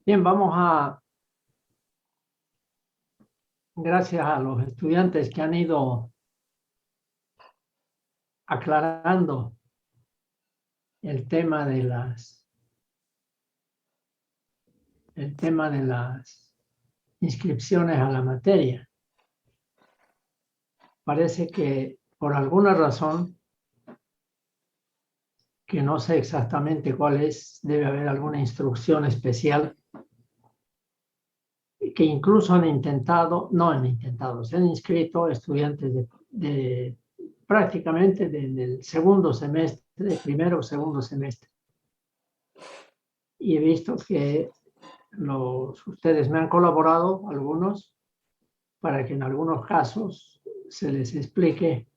Bien, gracias a los estudiantes que han ido aclarando el tema de las inscripciones a la materia. Parece que por alguna razón, que no sé exactamente cuál es, debe haber alguna instrucción especial, que incluso se han inscrito estudiantes prácticamente del segundo semestre, primero o segundo semestre. Y he visto que ustedes me han colaborado, algunos, para que en algunos casos se les explique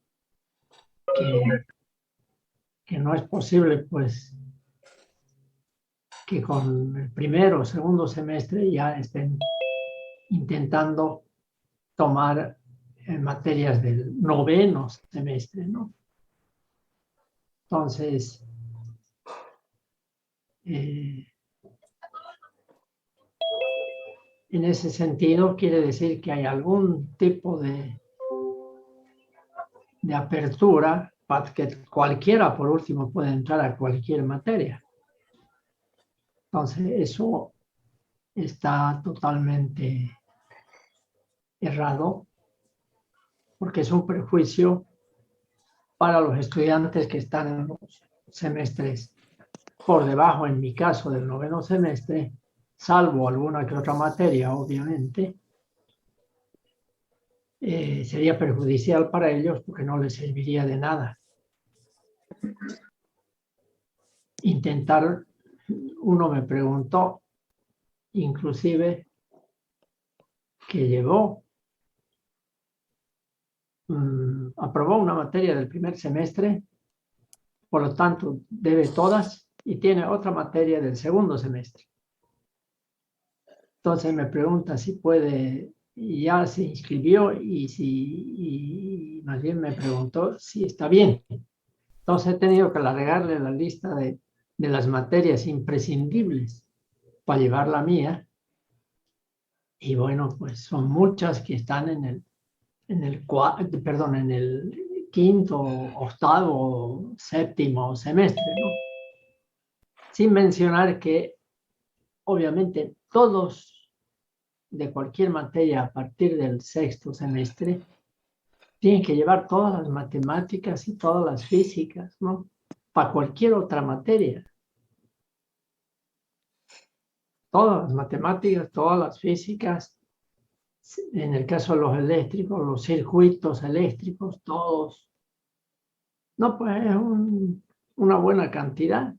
que no es posible, pues, que con el primero o segundo semestre ya estén intentando tomar materias del noveno semestre, ¿no? Entonces, en ese sentido, quiere decir que hay algún tipo de apertura para que cualquiera, por último, pueda entrar a cualquier materia. Entonces, eso está totalmente errado, porque es un perjuicio para los estudiantes que están en los semestres por debajo, en mi caso, del noveno semestre, salvo alguna que otra materia, obviamente, sería perjudicial para ellos porque no les serviría de nada. Uno me preguntó, inclusive, que aprobó una materia del primer semestre, por lo tanto debe todas, y tiene otra materia del segundo semestre. Entonces me pregunta si puede, ya se inscribió y más bien me preguntó si está bien. Entonces he tenido que alargarle la lista de las materias imprescindibles para llevar la mía. Y bueno, pues son muchas que están en el quinto, octavo, séptimo semestre, ¿no? Sin mencionar que obviamente todos de cualquier materia a partir del sexto semestre tienen que llevar todas las matemáticas y todas las físicas, ¿no? Para cualquier otra materia. Todas las matemáticas, todas las físicas, en el caso de los eléctricos, los circuitos eléctricos, todos. No, pues es una buena cantidad.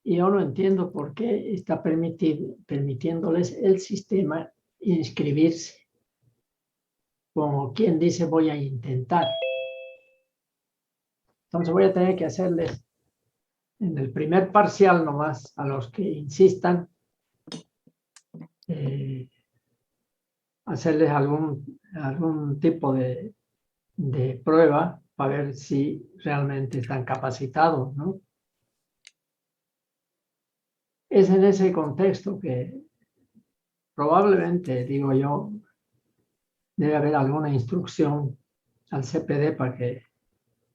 Y yo no entiendo por qué está permitiéndoles el sistema inscribirse. Como quien dice, voy a intentar. Entonces voy a tener que hacerles en el primer parcial nomás, a los que insistan, hacerles algún tipo de prueba para ver si realmente están capacitados, ¿no? Es en ese contexto que probablemente, digo yo, debe haber alguna instrucción al CPD para que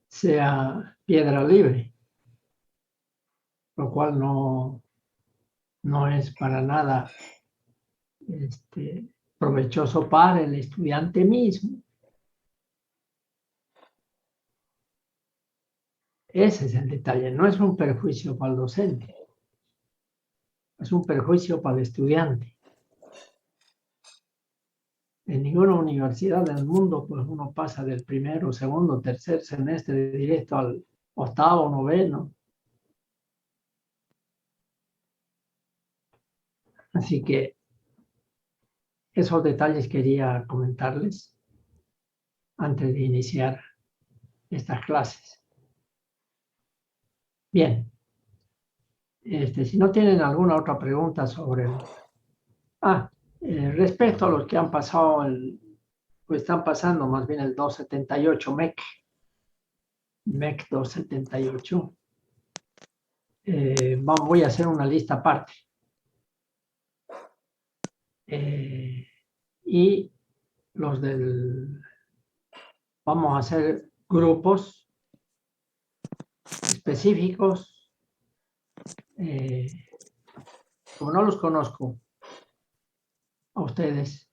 sea piedra libre, lo cual no es para nada provechoso para el estudiante mismo. Ese es el detalle, no es un perjuicio para el docente, es un perjuicio para el estudiante. En ninguna universidad del mundo, pues uno pasa del primero, segundo, tercer semestre directo al octavo, noveno. Así que esos detalles quería comentarles antes de iniciar estas clases. Bien. Si no tienen alguna otra pregunta sobre... respecto a los que han pasado pues están pasando más bien el 278 MEC 278. Voy a hacer una lista aparte. y los vamos a hacer grupos específicos. Como no los conozco a ustedes,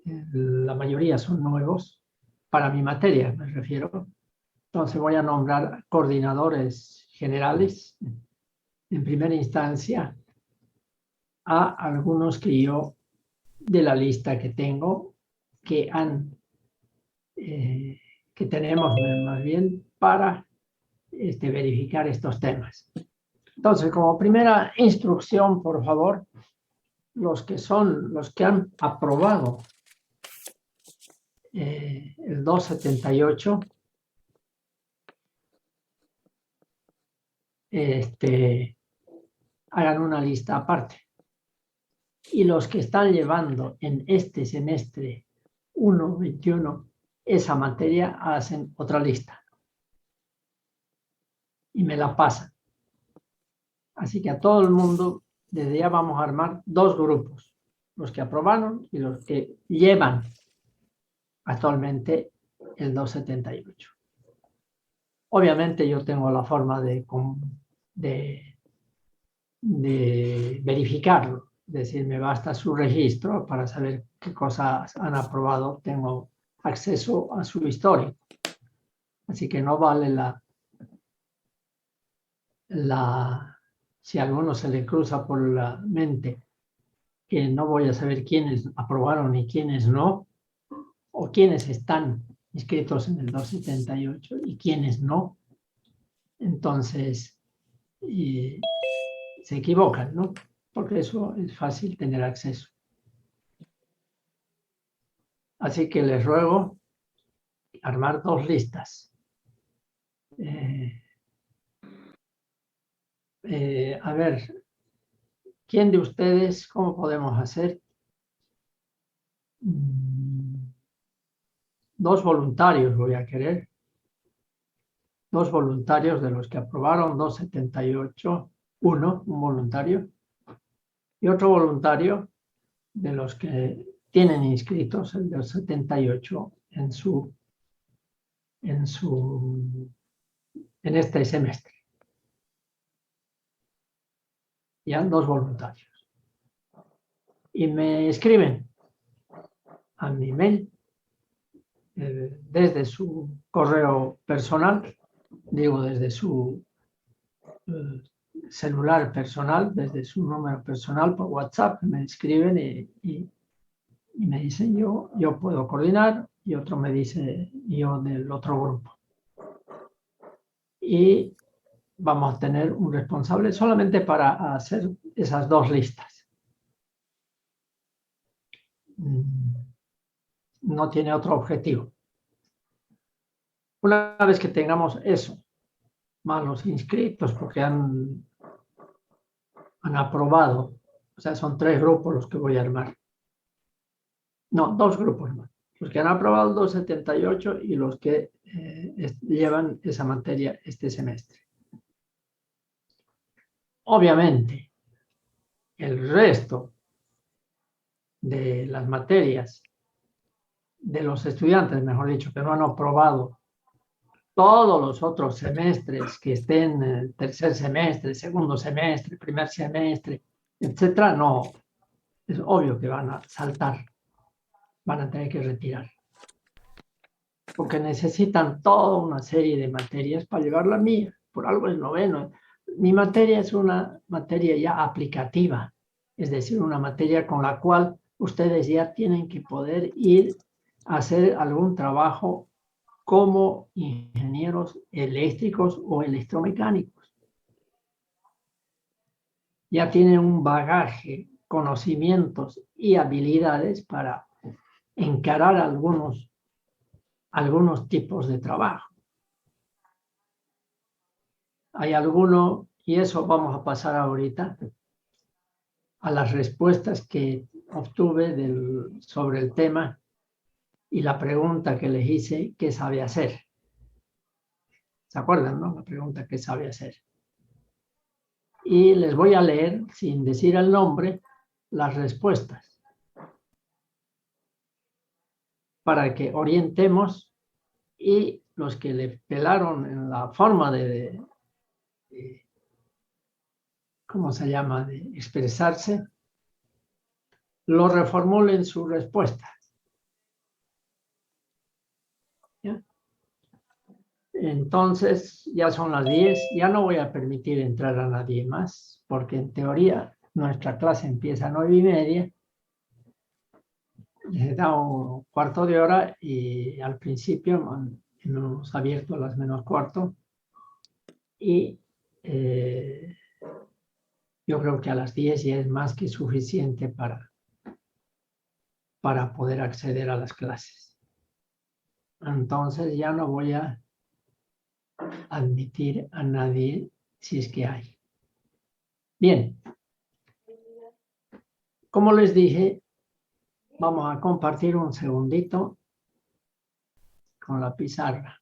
la mayoría son nuevos, para mi materia me refiero. Entonces voy a nombrar coordinadores generales en primera instancia a algunos que yo, de la lista que tengo, que tenemos más bien para verificar estos temas. Entonces, como primera instrucción, por favor, los que han aprobado el 278, hagan una lista aparte. Y los que están llevando en este semestre 1-21 esa materia hacen otra lista y me la pasan. Así que a todo el mundo desde ya vamos a armar dos grupos, los que aprobaron y los que llevan actualmente el 278. Obviamente yo tengo la forma de verificarlo, es decir, me basta su registro para saber qué cosas han aprobado, tengo acceso a su histórico. Así que no vale si a alguno se le cruza por la mente que no voy a saber quiénes aprobaron y quiénes no, o quiénes están inscritos en el 278 y quiénes no. Entonces, se equivocan, ¿no? Porque eso es fácil tener acceso. Así que les ruego armar dos listas. A ver, ¿quién de ustedes, cómo podemos hacer? Dos voluntarios voy a querer. Dos voluntarios de los que aprobaron 278, un voluntario, y otro voluntario de los que tienen inscritos el 278 en este semestre. Ya dos voluntarios. Y me escriben a mi mail desde su correo personal, digo desde su celular personal, desde su número personal por WhatsApp, me escriben y me dicen yo puedo coordinar, y otro me dice yo del otro grupo. Y vamos a tener un responsable solamente para hacer esas dos listas. No tiene otro objetivo. Una vez que tengamos eso, más los inscritos, porque han aprobado, o sea, son 3 grupos los que voy a armar. No, 2 grupos más. Los que han aprobado el 278 y los que llevan esa materia este semestre. Obviamente, el resto de las materias de los estudiantes, mejor dicho, que no han aprobado todos los otros semestres que estén en el tercer semestre, segundo semestre, primer semestre, etcétera, no, es obvio que van a saltar, van a tener que retirar. Porque necesitan toda una serie de materias para llevar la mía, por algo es noveno. Mi materia es una materia ya aplicativa, es decir, una materia con la cual ustedes ya tienen que poder ir a hacer algún trabajo como ingenieros eléctricos o electromecánicos. Ya tienen un bagaje, conocimientos y habilidades para encarar algunos tipos de trabajo. Hay alguno, y eso vamos a pasar ahorita, a las respuestas que obtuve sobre el tema y la pregunta que les hice, ¿qué sabe hacer? ¿Se acuerdan, no? La pregunta, ¿qué sabe hacer? Y les voy a leer, sin decir el nombre, las respuestas para que orientemos, y los que le pelaron en la forma de ¿cómo se llama?, de expresarse, lo reformulen su respuesta. ¿Ya? Entonces, ya son las 10, ya no voy a permitir entrar a nadie más, porque en teoría nuestra clase empieza a 9:30, les da un cuarto de hora y al principio hemos abierto a las menos cuarto y yo creo que a las 10 ya es más que suficiente para poder acceder a las clases. Entonces ya no voy a admitir a nadie si es que hay. Bien. Como les dije, vamos a compartir un segundito con la pizarra.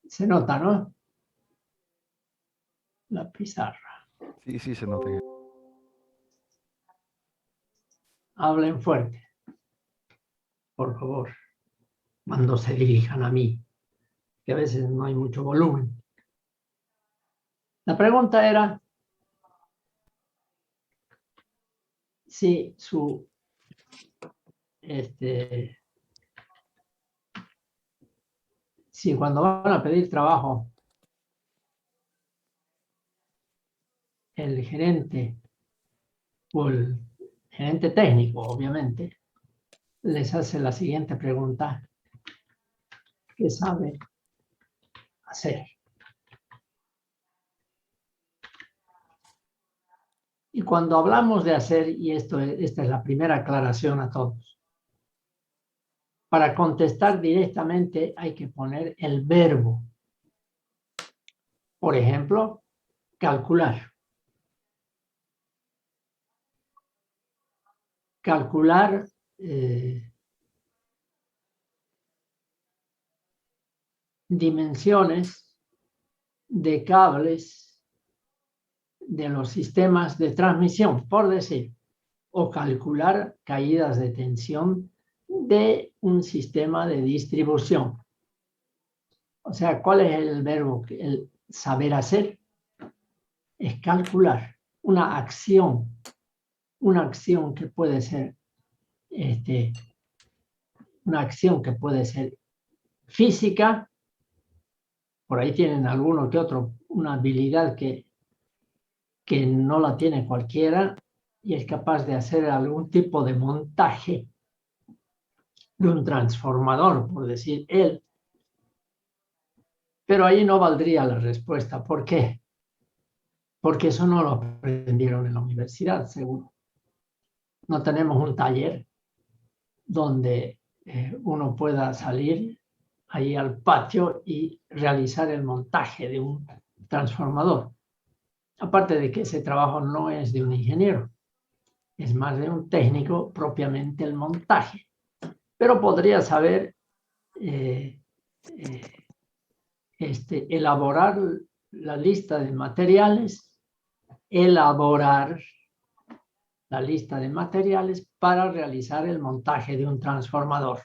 Se nota, ¿no? La pizarra. Sí, sí, se nota. Hablen fuerte, por favor, cuando se dirijan a mí, que a veces no hay mucho volumen. La pregunta era si si cuando van a pedir trabajo, el gerente o el gerente técnico, obviamente, les hace la siguiente pregunta: ¿qué sabe hacer? Y cuando hablamos de hacer, y esta es la primera aclaración a todos, para contestar directamente hay que poner el verbo. Por ejemplo, calcular. Calcular dimensiones de cables de los sistemas de transmisión, por decir, o calcular caídas de tensión de un sistema de distribución. O sea, ¿cuál es el verbo? El saber hacer es calcular una acción que puede ser una acción que puede ser física. Por ahí tienen alguno que otro una habilidad que no la tiene cualquiera y es capaz de hacer algún tipo de montaje de un transformador, por decir él. Pero ahí no valdría la respuesta. ¿Por qué? Porque eso no lo aprendieron en la universidad, seguro. No tenemos un taller donde uno pueda salir ahí al patio y realizar el montaje de un transformador. Aparte de que ese trabajo no es de un ingeniero, es más de un técnico propiamente el montaje. Pero podría saber elaborar la lista de materiales, para realizar el montaje de un transformador.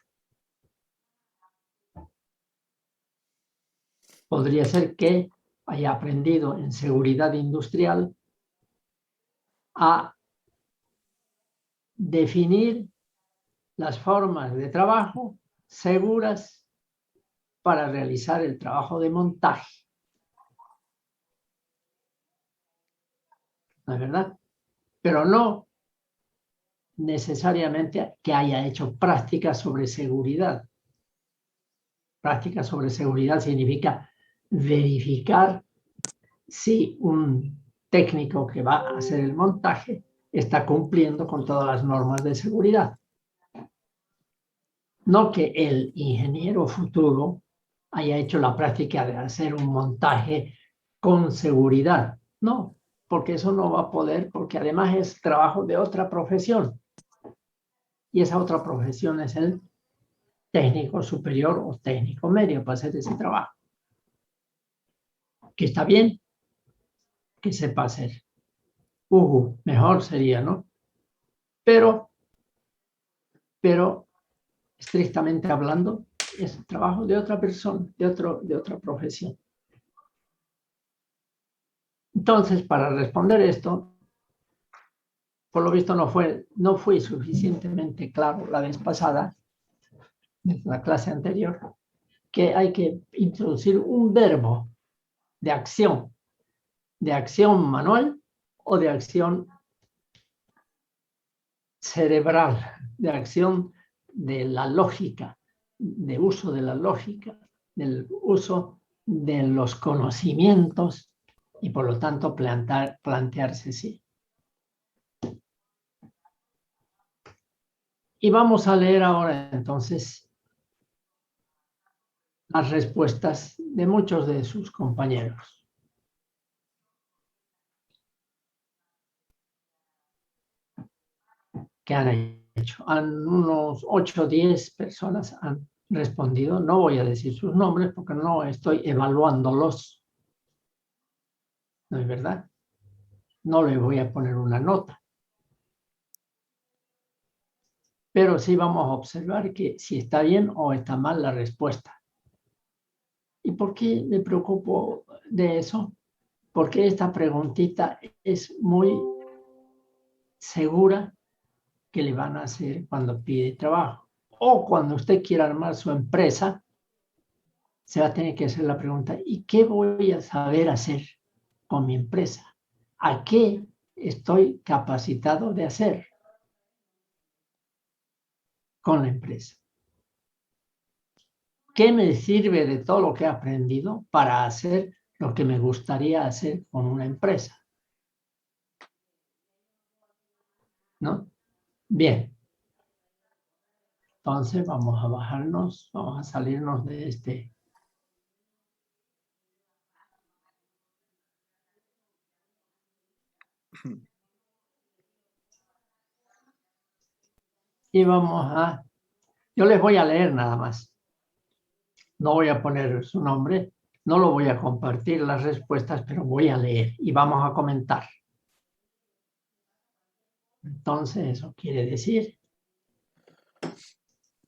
Podría ser que haya aprendido en seguridad industrial a definir las formas de trabajo seguras para realizar el trabajo de montaje. ¿No es verdad? Pero no necesariamente que haya hecho prácticas sobre seguridad. Prácticas sobre seguridad significa verificar si un técnico que va a hacer el montaje está cumpliendo con todas las normas de seguridad. No que el ingeniero futuro haya hecho la práctica de hacer un montaje con seguridad. No, porque eso no va a poder, porque además es trabajo de otra profesión. Y esa otra profesión es el técnico superior o técnico medio para hacer ese trabajo. Que está bien que sepa hacer. Mejor sería, ¿no? Pero estrictamente hablando, es el trabajo de otra persona, de otra profesión. Entonces, para responder esto, por lo visto no fui suficientemente claro la vez pasada, en la clase anterior, que hay que introducir un verbo de acción manual o de acción cerebral, de acción de la lógica, de uso de la lógica, del uso de los conocimientos y por lo tanto plantearse sí. Y vamos a leer ahora entonces las respuestas de muchos de sus compañeros. Que han hecho. Unos 8 o 10 personas han respondido. No voy a decir sus nombres porque no estoy evaluándolos. ¿No es verdad? No les voy a poner una nota. Pero sí vamos a observar que si está bien o está mal la respuesta. ¿Y por qué me preocupo de eso? Porque esta preguntita es muy segura que le van a hacer cuando pide trabajo. O cuando usted quiera armar su empresa, se va a tener que hacer la pregunta, ¿y qué voy a saber hacer con mi empresa? ¿A qué estoy capacitado de hacer con la empresa? ¿Qué me sirve de todo lo que he aprendido para hacer lo que me gustaría hacer con una empresa? ¿No? Bien. Entonces vamos a bajarnos, vamos a salirnos de este. Y vamos a... Yo les voy a leer nada más. No voy a poner su nombre, no lo voy a compartir las respuestas, pero voy a leer y vamos a comentar. Entonces, eso quiere decir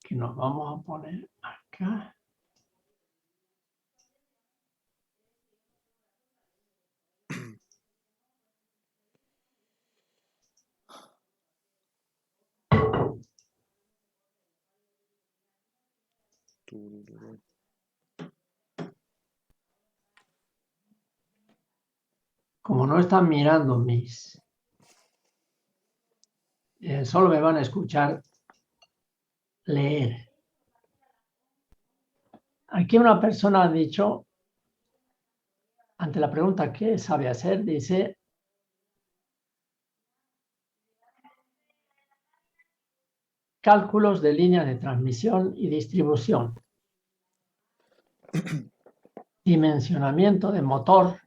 que nos vamos a poner acá. Como no están mirando mis... solo me van a escuchar leer. Aquí una persona ha dicho, ante la pregunta ¿qué sabe hacer? Dice, cálculos de líneas de transmisión y distribución, dimensionamiento de motor,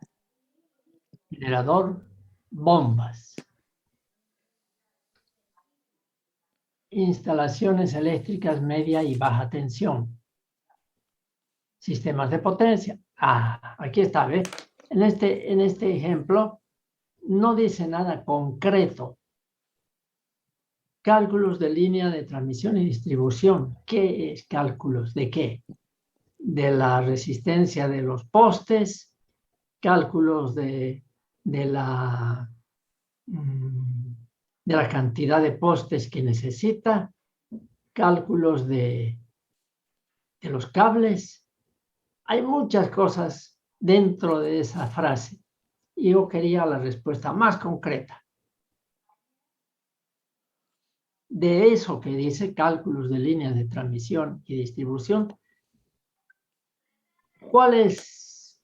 generador, bombas, instalaciones eléctricas media y baja tensión, sistemas de potencia. Aquí está, ¿ves? En este ejemplo no dice nada concreto. Cálculos de línea de transmisión y distribución. ¿Qué es cálculos? ¿De qué? De la resistencia de los postes, cálculos de la cantidad de postes que necesita, cálculos de los cables. Hay muchas cosas dentro de esa frase y yo quería la respuesta más concreta. De eso que dice cálculos de líneas de transmisión y distribución, ¿cuál es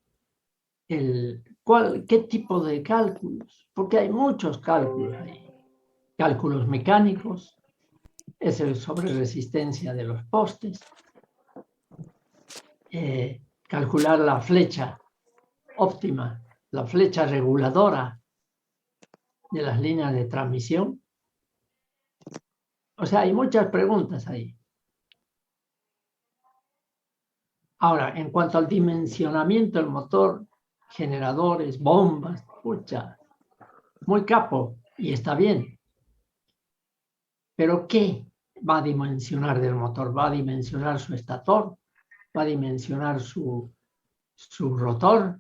qué tipo de cálculos? Porque hay muchos cálculos ahí. Cálculos mecánicos, es el sobre resistencia de los postes, calcular la flecha óptima, la flecha reguladora de las líneas de transmisión. O sea, hay muchas preguntas ahí. Ahora, en cuanto al dimensionamiento del motor, generadores, bombas, pucha, muy capo, y está bien. Pero ¿qué va a dimensionar del motor? ¿Va a dimensionar su estator? ¿Va a dimensionar su rotor?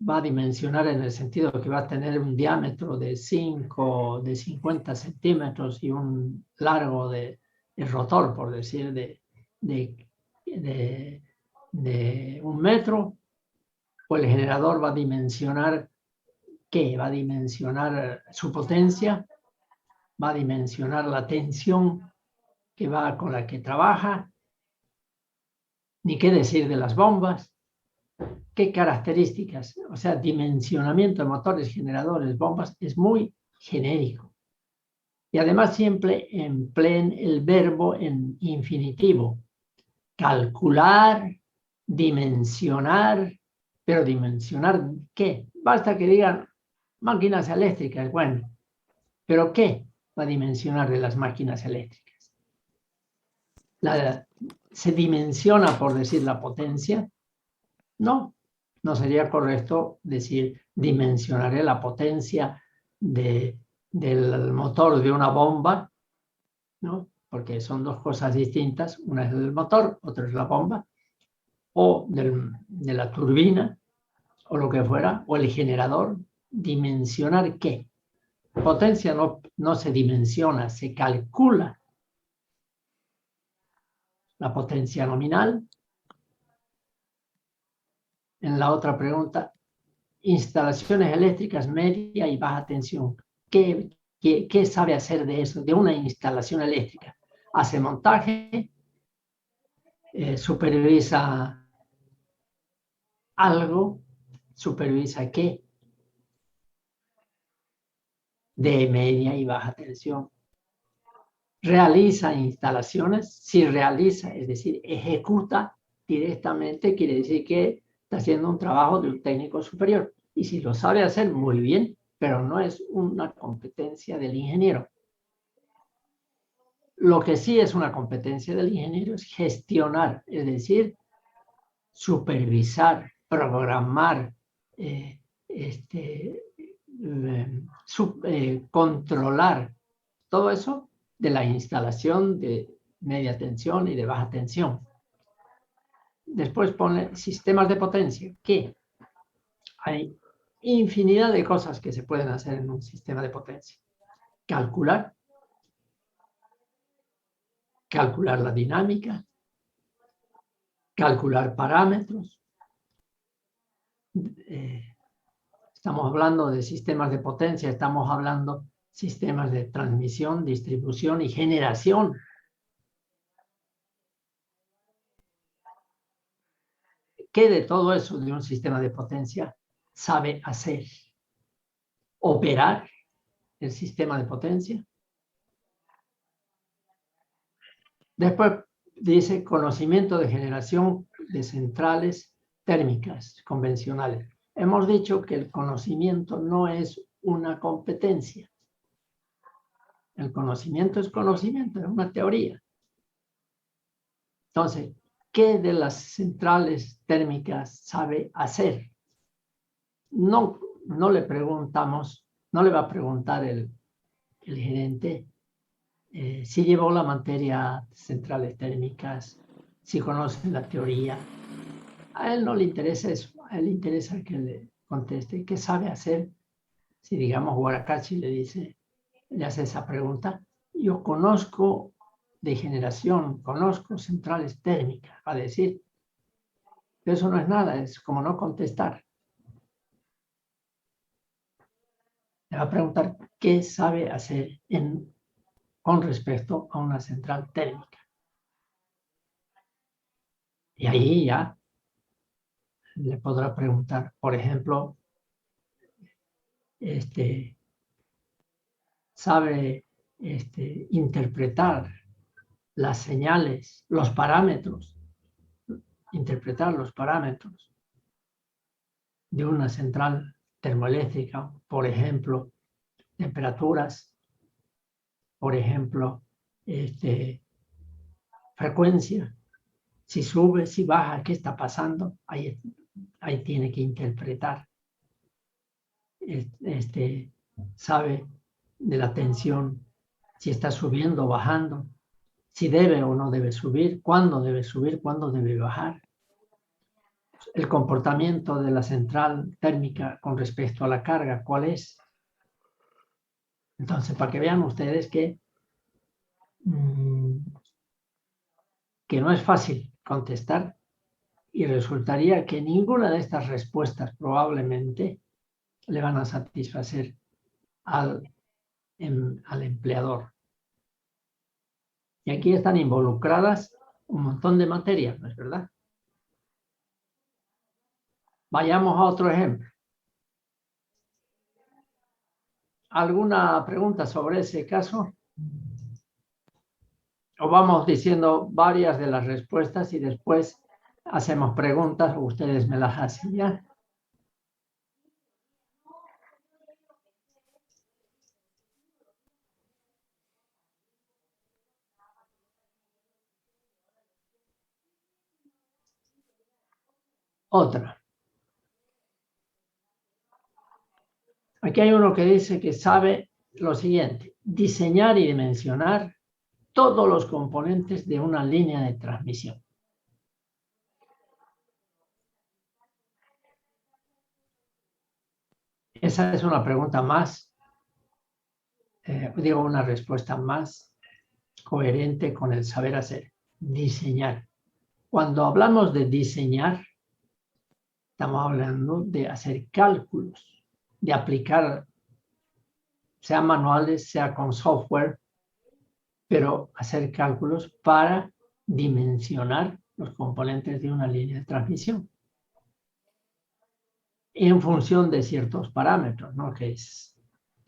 ¿Va a dimensionar en el sentido que va a tener un diámetro de 50 centímetros y un largo de rotor, por decir, de 1 metro? ¿O el generador va a dimensionar qué? ¿Va a dimensionar su potencia? ¿Va a dimensionar la tensión que va con la que trabaja? Ni qué decir de las bombas. ¿Qué características? O sea, dimensionamiento de motores, generadores, bombas, es muy genérico. Y además siempre empleen el verbo en infinitivo. Calcular, dimensionar, pero dimensionar ¿qué? Basta que digan máquinas eléctricas, bueno, pero ¿qué va a dimensionar de las máquinas eléctricas? ¿Se dimensiona por decir la potencia? No, no sería correcto decir dimensionaré la potencia del motor de una bomba, ¿no? Porque son dos cosas distintas, una es el motor, otra es la bomba, o de la turbina, o lo que fuera, o el generador. ¿Dimensionar qué? Potencia no se dimensiona, se calcula. La potencia nominal. En la otra pregunta, instalaciones eléctricas media y baja tensión. ¿Qué sabe hacer de eso, de una instalación eléctrica? Hace montaje, supervisa algo, supervisa qué, de media y baja tensión. Realiza instalaciones, si realiza, es decir, ejecuta directamente, quiere decir que está haciendo un trabajo de un técnico superior. Y si lo sabe hacer, muy bien, pero no es una competencia del ingeniero. Lo que sí es una competencia del ingeniero es gestionar, es decir, supervisar, programar, controlar todo eso de la instalación de media tensión y de baja tensión. Después pone sistemas de potencia, que hay infinidad de cosas que se pueden hacer en un sistema de potencia. Calcular la dinámica, calcular parámetros. Estamos hablando de sistemas de potencia, estamos hablando de sistemas de transmisión, distribución y generación. ¿Qué de todo eso de un sistema de potencia sabe hacer? Operar el sistema de potencia. Después dice conocimiento de generación de centrales térmicas convencionales. Hemos dicho que el conocimiento no es una competencia. El conocimiento es conocimiento, es una teoría. Entonces, ¿qué de las centrales térmicas sabe hacer? No le preguntamos, no le va a preguntar el gerente si llevó la materia centrales térmicas, si conoce la teoría. A él no le interesa eso, a él le interesa que le conteste qué sabe hacer. Si digamos Guaracachi le hace esa pregunta, yo conozco de generación, conozco centrales térmicas, va a decir, pero eso no es nada, es como no contestar. Le va a preguntar qué sabe hacer con respecto a una central térmica. Y ahí ya le podrá preguntar, por ejemplo, sabe interpretar las señales, los parámetros, interpretar los parámetros de una central termoeléctrica, por ejemplo, temperaturas, por ejemplo, frecuencia, Si sube, si baja, ¿qué está pasando? Ahí tiene que interpretar. Sabe de la tensión, si está subiendo o bajando, si debe o no debe subir, cuándo debe bajar. El comportamiento de la central térmica con respecto a la carga, ¿cuál es? Entonces, para que vean ustedes que no es fácil contestar y resultaría que ninguna de estas respuestas probablemente le van a satisfacer al empleador. Y aquí están involucradas un montón de materias, ¿no es verdad? Vayamos a otro ejemplo. ¿Alguna pregunta sobre ese caso? O vamos diciendo varias de las respuestas y después hacemos preguntas o ustedes me las hacen, ¿ya? Otra. Aquí hay uno que dice que sabe lo siguiente: diseñar y dimensionar todos los componentes de una línea de transmisión. Esa es una pregunta más, una respuesta más coherente con el saber hacer. Diseñar. Cuando hablamos de diseñar, estamos hablando de hacer cálculos, de aplicar, sea manuales, sea con software, pero hacer cálculos para dimensionar los componentes de una línea de transmisión en función de ciertos parámetros, ¿no? que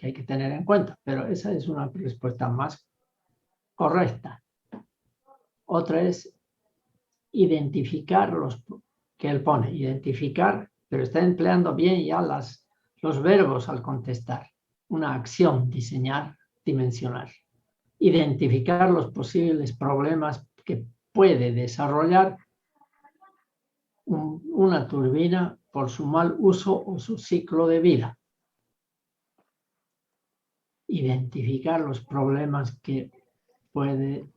hay que tener en cuenta, pero esa es una respuesta más correcta. Otra es identificar que él pone, identificar, pero está empleando bien ya los verbos al contestar. Una acción, diseñar, dimensionar. Identificar los posibles problemas que puede desarrollar una turbina por su mal uso o su ciclo de vida. Identificar los problemas que puede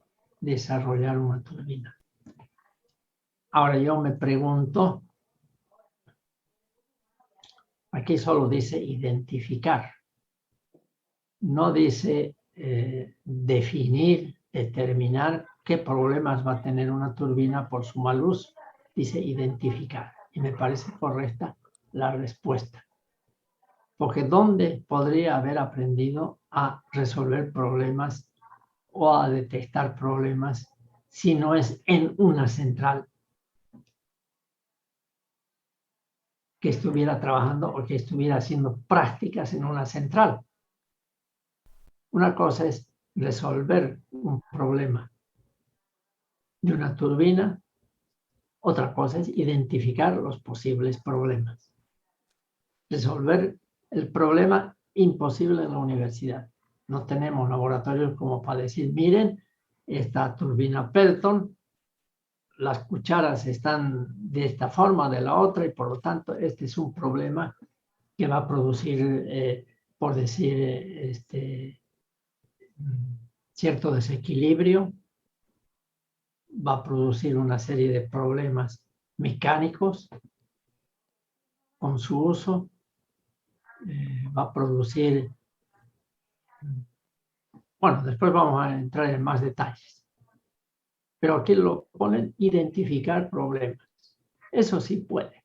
desarrollar una turbina. Ahora yo me pregunto, aquí solo dice identificar, no dice definir, determinar qué problemas va a tener una turbina por su mal uso. Dice identificar, y me parece correcta la respuesta. Porque ¿dónde podría haber aprendido a resolver problemas o a detectar problemas si no es en una central que estuviera trabajando o que estuviera haciendo prácticas en una central? Una cosa es resolver un problema de una turbina, otra cosa es identificar los posibles problemas. Resolver el problema imposible en la universidad. No tenemos laboratorios como para decir, miren, esta turbina Pelton, las cucharas están de esta forma, de la otra, y por lo tanto este es un problema que va a producir, por decir, cierto desequilibrio, va a producir una serie de problemas mecánicos con su uso, va a producir, bueno, después vamos a entrar en más detalles, pero aquí lo ponen identificar problemas. Eso sí puede.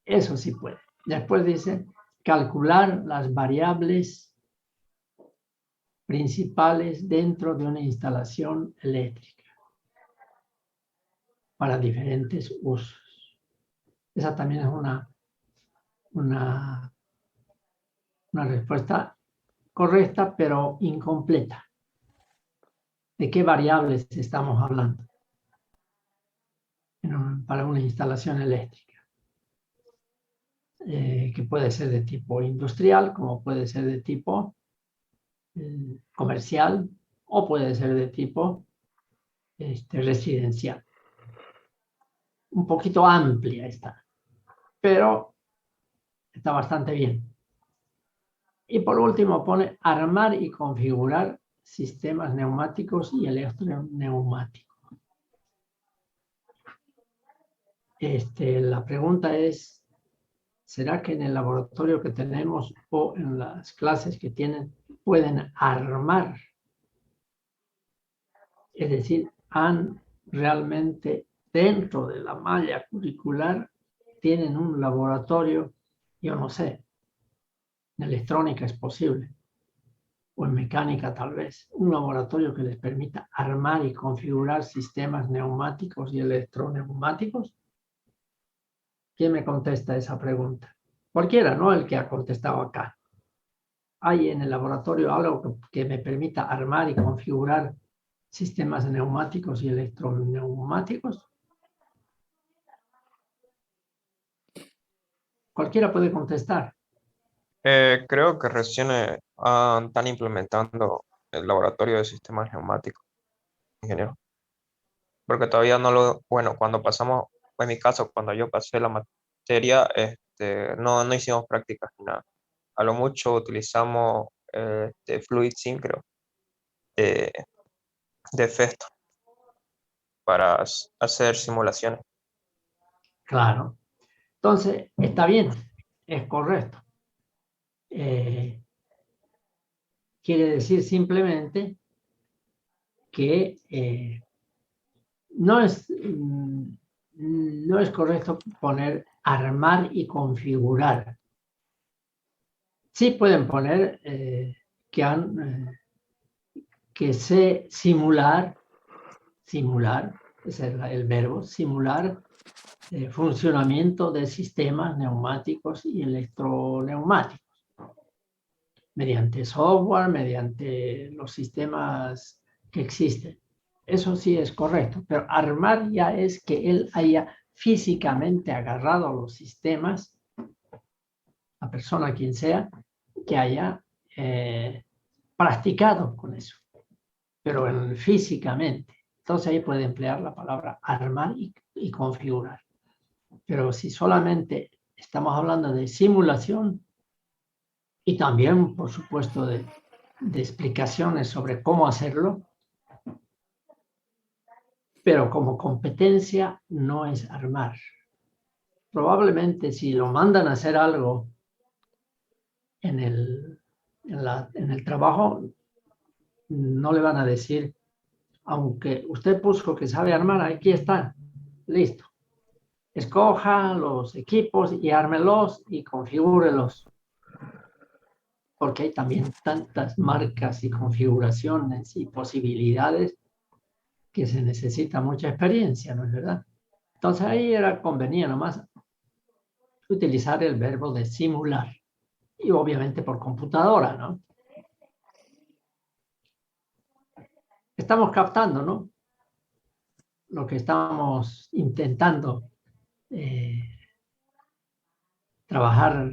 Eso sí puede. Después dice calcular las variables principales dentro de una instalación eléctrica para diferentes usos. Esa también es una respuesta correcta, pero incompleta. ¿De qué variables estamos hablando para una instalación eléctrica? Que puede ser de tipo industrial, como puede ser de tipo comercial o puede ser de tipo residencial. Un poquito amplia está, pero está bastante bien. Y por último pone armar y configurar sistemas neumáticos y electroneumáticos. La pregunta es, ¿será que en el laboratorio que tenemos o en las clases que tienen pueden armar? Es decir, han realmente dentro de la malla curricular tienen un laboratorio, yo no sé, en electrónica es posible, o en mecánica tal vez, un laboratorio que les permita armar y configurar sistemas neumáticos y electroneumáticos. ¿Quién me contesta esa pregunta? Cualquiera, no el que ha contestado acá. ¿Hay en el laboratorio algo que me permita armar y configurar sistemas neumáticos y electroneumáticos? Cualquiera puede contestar. Creo que recién están implementando el laboratorio de sistemas neumáticos, ingeniero. Porque todavía no lo, bueno, cuando pasamos, en mi caso, cuando yo pasé la materia, no hicimos prácticas ni nada. A lo mucho utilizamos Fluid Sim, creo, de, de Festo para hacer simulaciones. Claro. Entonces, está bien, es correcto. Quiere decir simplemente que no es correcto poner armar y configurar. Sí pueden poner que sé simular, ese es el verbo, simular funcionamiento de sistemas neumáticos y electroneumáticos, mediante software, mediante los sistemas que existen. Eso sí es correcto, pero armar ya es que él haya físicamente agarrado los sistemas, la persona quien sea, que haya practicado con eso, pero físicamente. Entonces ahí puede emplear la palabra armar y configurar. Pero si solamente estamos hablando de simulación y también, por supuesto, de explicaciones sobre cómo hacerlo, pero como competencia no es armar. Probablemente si lo mandan a hacer algo en el trabajo, no le van a decir, aunque usted puso que sabe armar, aquí está, listo. Escoja los equipos y ármelos y configúrelos. Porque hay también tantas marcas y configuraciones y posibilidades que se necesita mucha experiencia, ¿no es verdad? Entonces ahí convenía nomás utilizar el verbo de simular y obviamente por computadora, ¿no? Estamos captando, ¿no? Lo que estamos intentando trabajar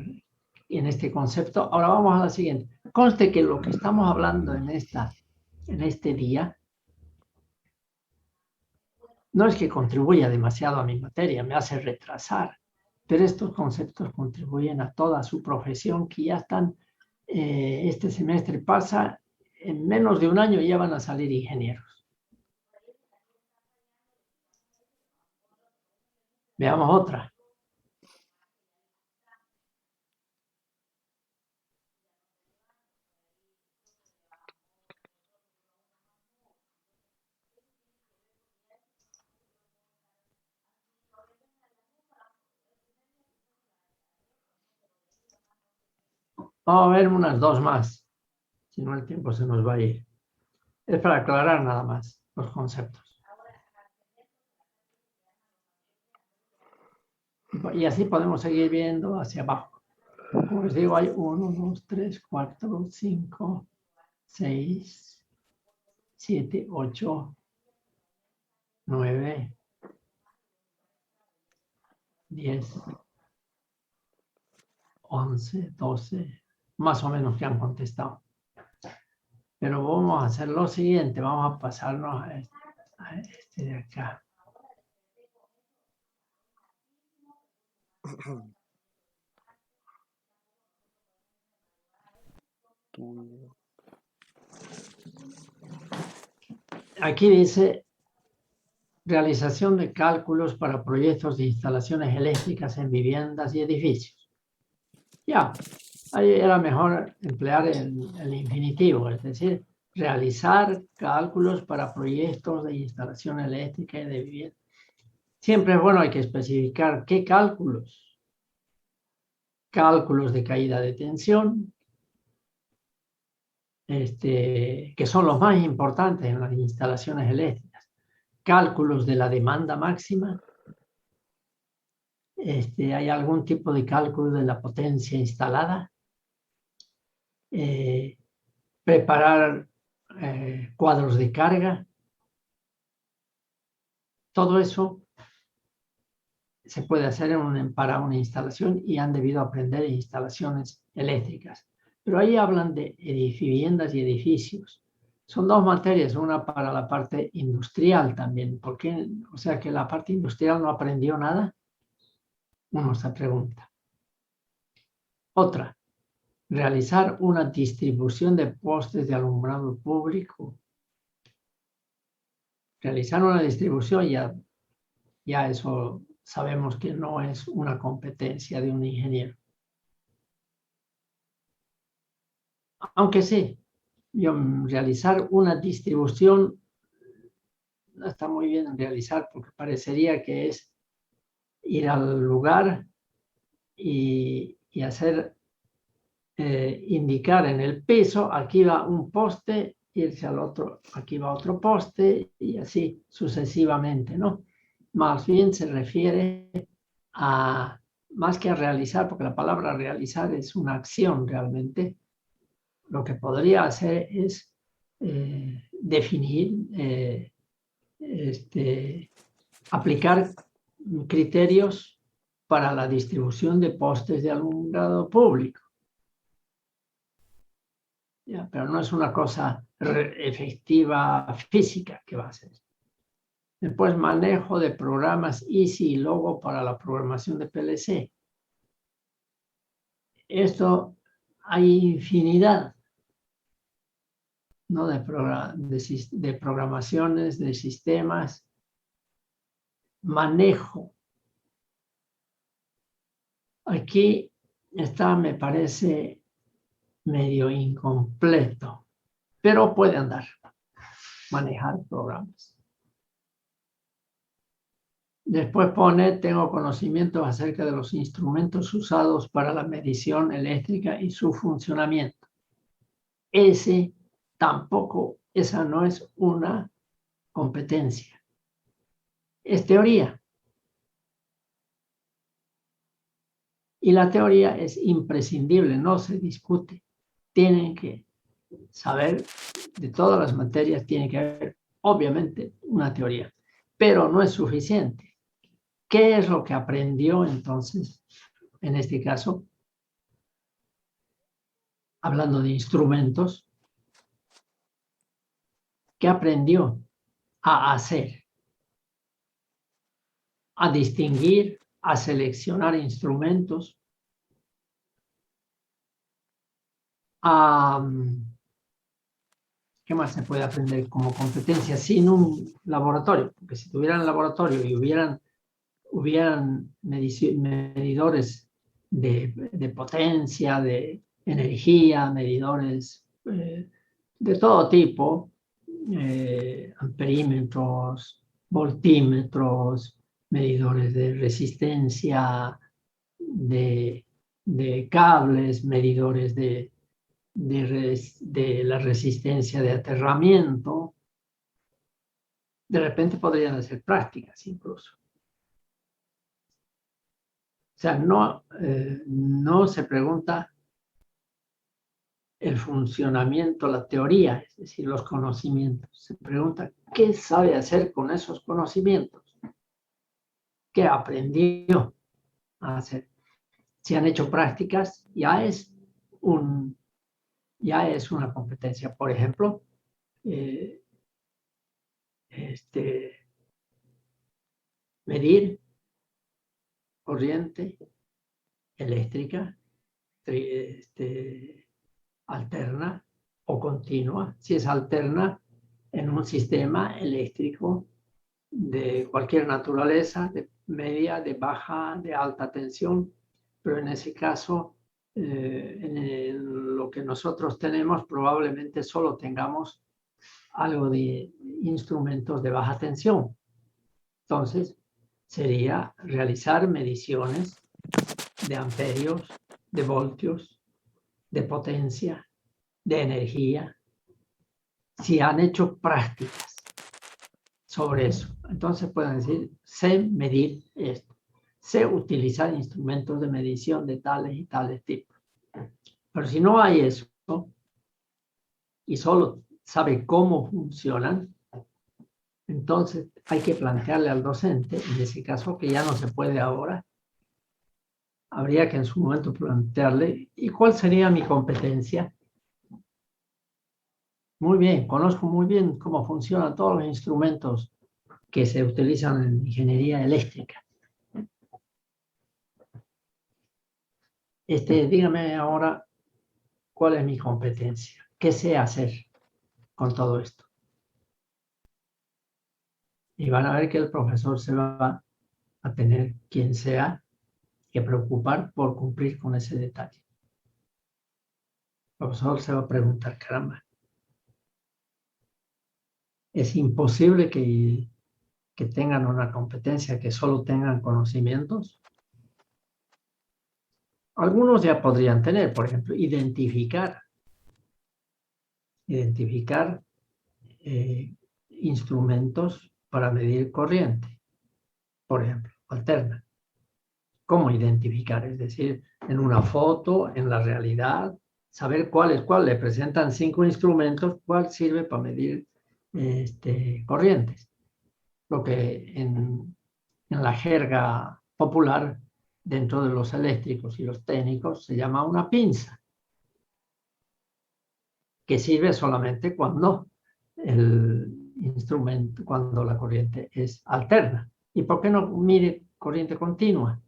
en este concepto. Ahora vamos a la siguiente. Conste que lo que estamos hablando en este día no es que contribuya demasiado a mi materia, me hace retrasar, pero estos conceptos contribuyen a toda su profesión que ya están, este semestre pasa, en menos de un año ya van a salir ingenieros. Veamos otra. Vamos a ver unas dos más, si no el tiempo se nos va a ir. Es para aclarar nada más los conceptos. Y así podemos seguir viendo hacia abajo. Como les digo, hay 1, 2, 3, 4, 5, 6, 7, 8, 9, 10, 11, 12, más o menos que han contestado. Pero vamos a hacer lo siguiente, vamos a pasarnos a este de acá. Aquí dice realización de cálculos para proyectos de instalaciones eléctricas en viviendas y edificios. Ya, ahí era mejor emplear el infinitivo, es decir, realizar cálculos para proyectos de instalación eléctrica y de vivienda. Siempre es bueno, hay que especificar qué cálculos. Cálculos de caída de tensión, que son los más importantes en las instalaciones eléctricas. Cálculos de la demanda máxima. Hay algún tipo de cálculo de la potencia instalada. Preparar cuadros de carga. Todo eso se puede hacer para una instalación y han debido aprender en instalaciones eléctricas. Pero ahí hablan de viviendas y edificios. Son dos materias, una para la parte industrial también. ¿Por qué? O sea, que la parte industrial no aprendió nada. Uno se pregunta. Otra, realizar una distribución de postes de alumbrado público. Realizar una distribución ya eso sabemos que no es una competencia de un ingeniero. Aunque sí, realizar una distribución no está muy bien realizar porque parecería que es ir al lugar y hacer indicar en el piso, aquí va un poste, irse al otro, aquí va otro poste y así sucesivamente, ¿no? Más bien se refiere a, más que a realizar, porque la palabra realizar es una acción realmente, lo que podría hacer es definir, aplicar criterios para la distribución de postes de alumbrado público. Ya, pero no es una cosa efectiva física que va a hacer. Después, manejo de programas Easy y Logo para la programación de PLC. Esto hay infinidad, ¿no? de programaciones, de sistemas. Manejo. Aquí está, me parece, medio incompleto, pero puede andar, manejar programas. Después pone, tengo conocimientos acerca de los instrumentos usados para la medición eléctrica y su funcionamiento. Esa no es una competencia. Es teoría. Y la teoría es imprescindible, no se discute. Tienen que saber, de todas las materias, tiene que haber, obviamente, una teoría. Pero no es suficiente. ¿Qué es lo que aprendió entonces, en este caso, hablando de instrumentos? ¿Qué aprendió a hacer? A distinguir, a seleccionar instrumentos, ¿qué más se puede aprender como competencia sin un laboratorio? Porque si tuvieran laboratorio y hubieran medidores de potencia, de energía, medidores de todo tipo, amperímetros, voltímetros, medidores de resistencia, de cables, medidores de la resistencia de aterramiento. De repente podrían hacer prácticas incluso. O sea, no se pregunta el funcionamiento, la teoría, es decir, los conocimientos. Se pregunta qué sabe hacer con esos conocimientos, qué aprendió a hacer. Si han hecho prácticas, ya es un ya es una competencia. Por ejemplo, medir corriente eléctrica alterna o continua. Si es alterna en un sistema eléctrico de cualquier naturaleza, de media, de baja, de alta tensión, pero en ese caso, en lo que nosotros tenemos, probablemente solo tengamos algo de instrumentos de baja tensión. Entonces, sería realizar mediciones de amperios, de voltios, de potencia, de energía. Si han hecho prácticas sobre eso, entonces pueden decir, sé medir esto, sé utilizar instrumentos de medición de tales y tales tipos. Pero si no hay eso y solo sabe cómo funcionan, entonces hay que plantearle al docente, en ese caso que ya no se puede ahora, habría que en su momento plantearle, ¿y cuál sería mi competencia? Muy bien, conozco muy bien cómo funcionan todos los instrumentos que se utilizan en ingeniería eléctrica. Dígame ahora cuál es mi competencia, qué sé hacer con todo esto. Y van a ver que el profesor se va a tener, quien sea, que preocupar por cumplir con ese detalle. El profesor se va a preguntar, caramba, es imposible que tengan una competencia, que solo tengan conocimientos. Algunos ya podrían tener, por ejemplo, identificar instrumentos para medir corriente, por ejemplo, alterna. ¿Cómo identificar? Es decir, en una foto, en la realidad, saber cuál es cuál. Le presentan 5 instrumentos, cuál sirve para medir corrientes. Lo que en la jerga popular, dentro de los eléctricos y los técnicos, se llama una pinza, que sirve solamente cuando el instrumento, cuando la corriente es alterna. ¿Y por qué no mide corriente continua?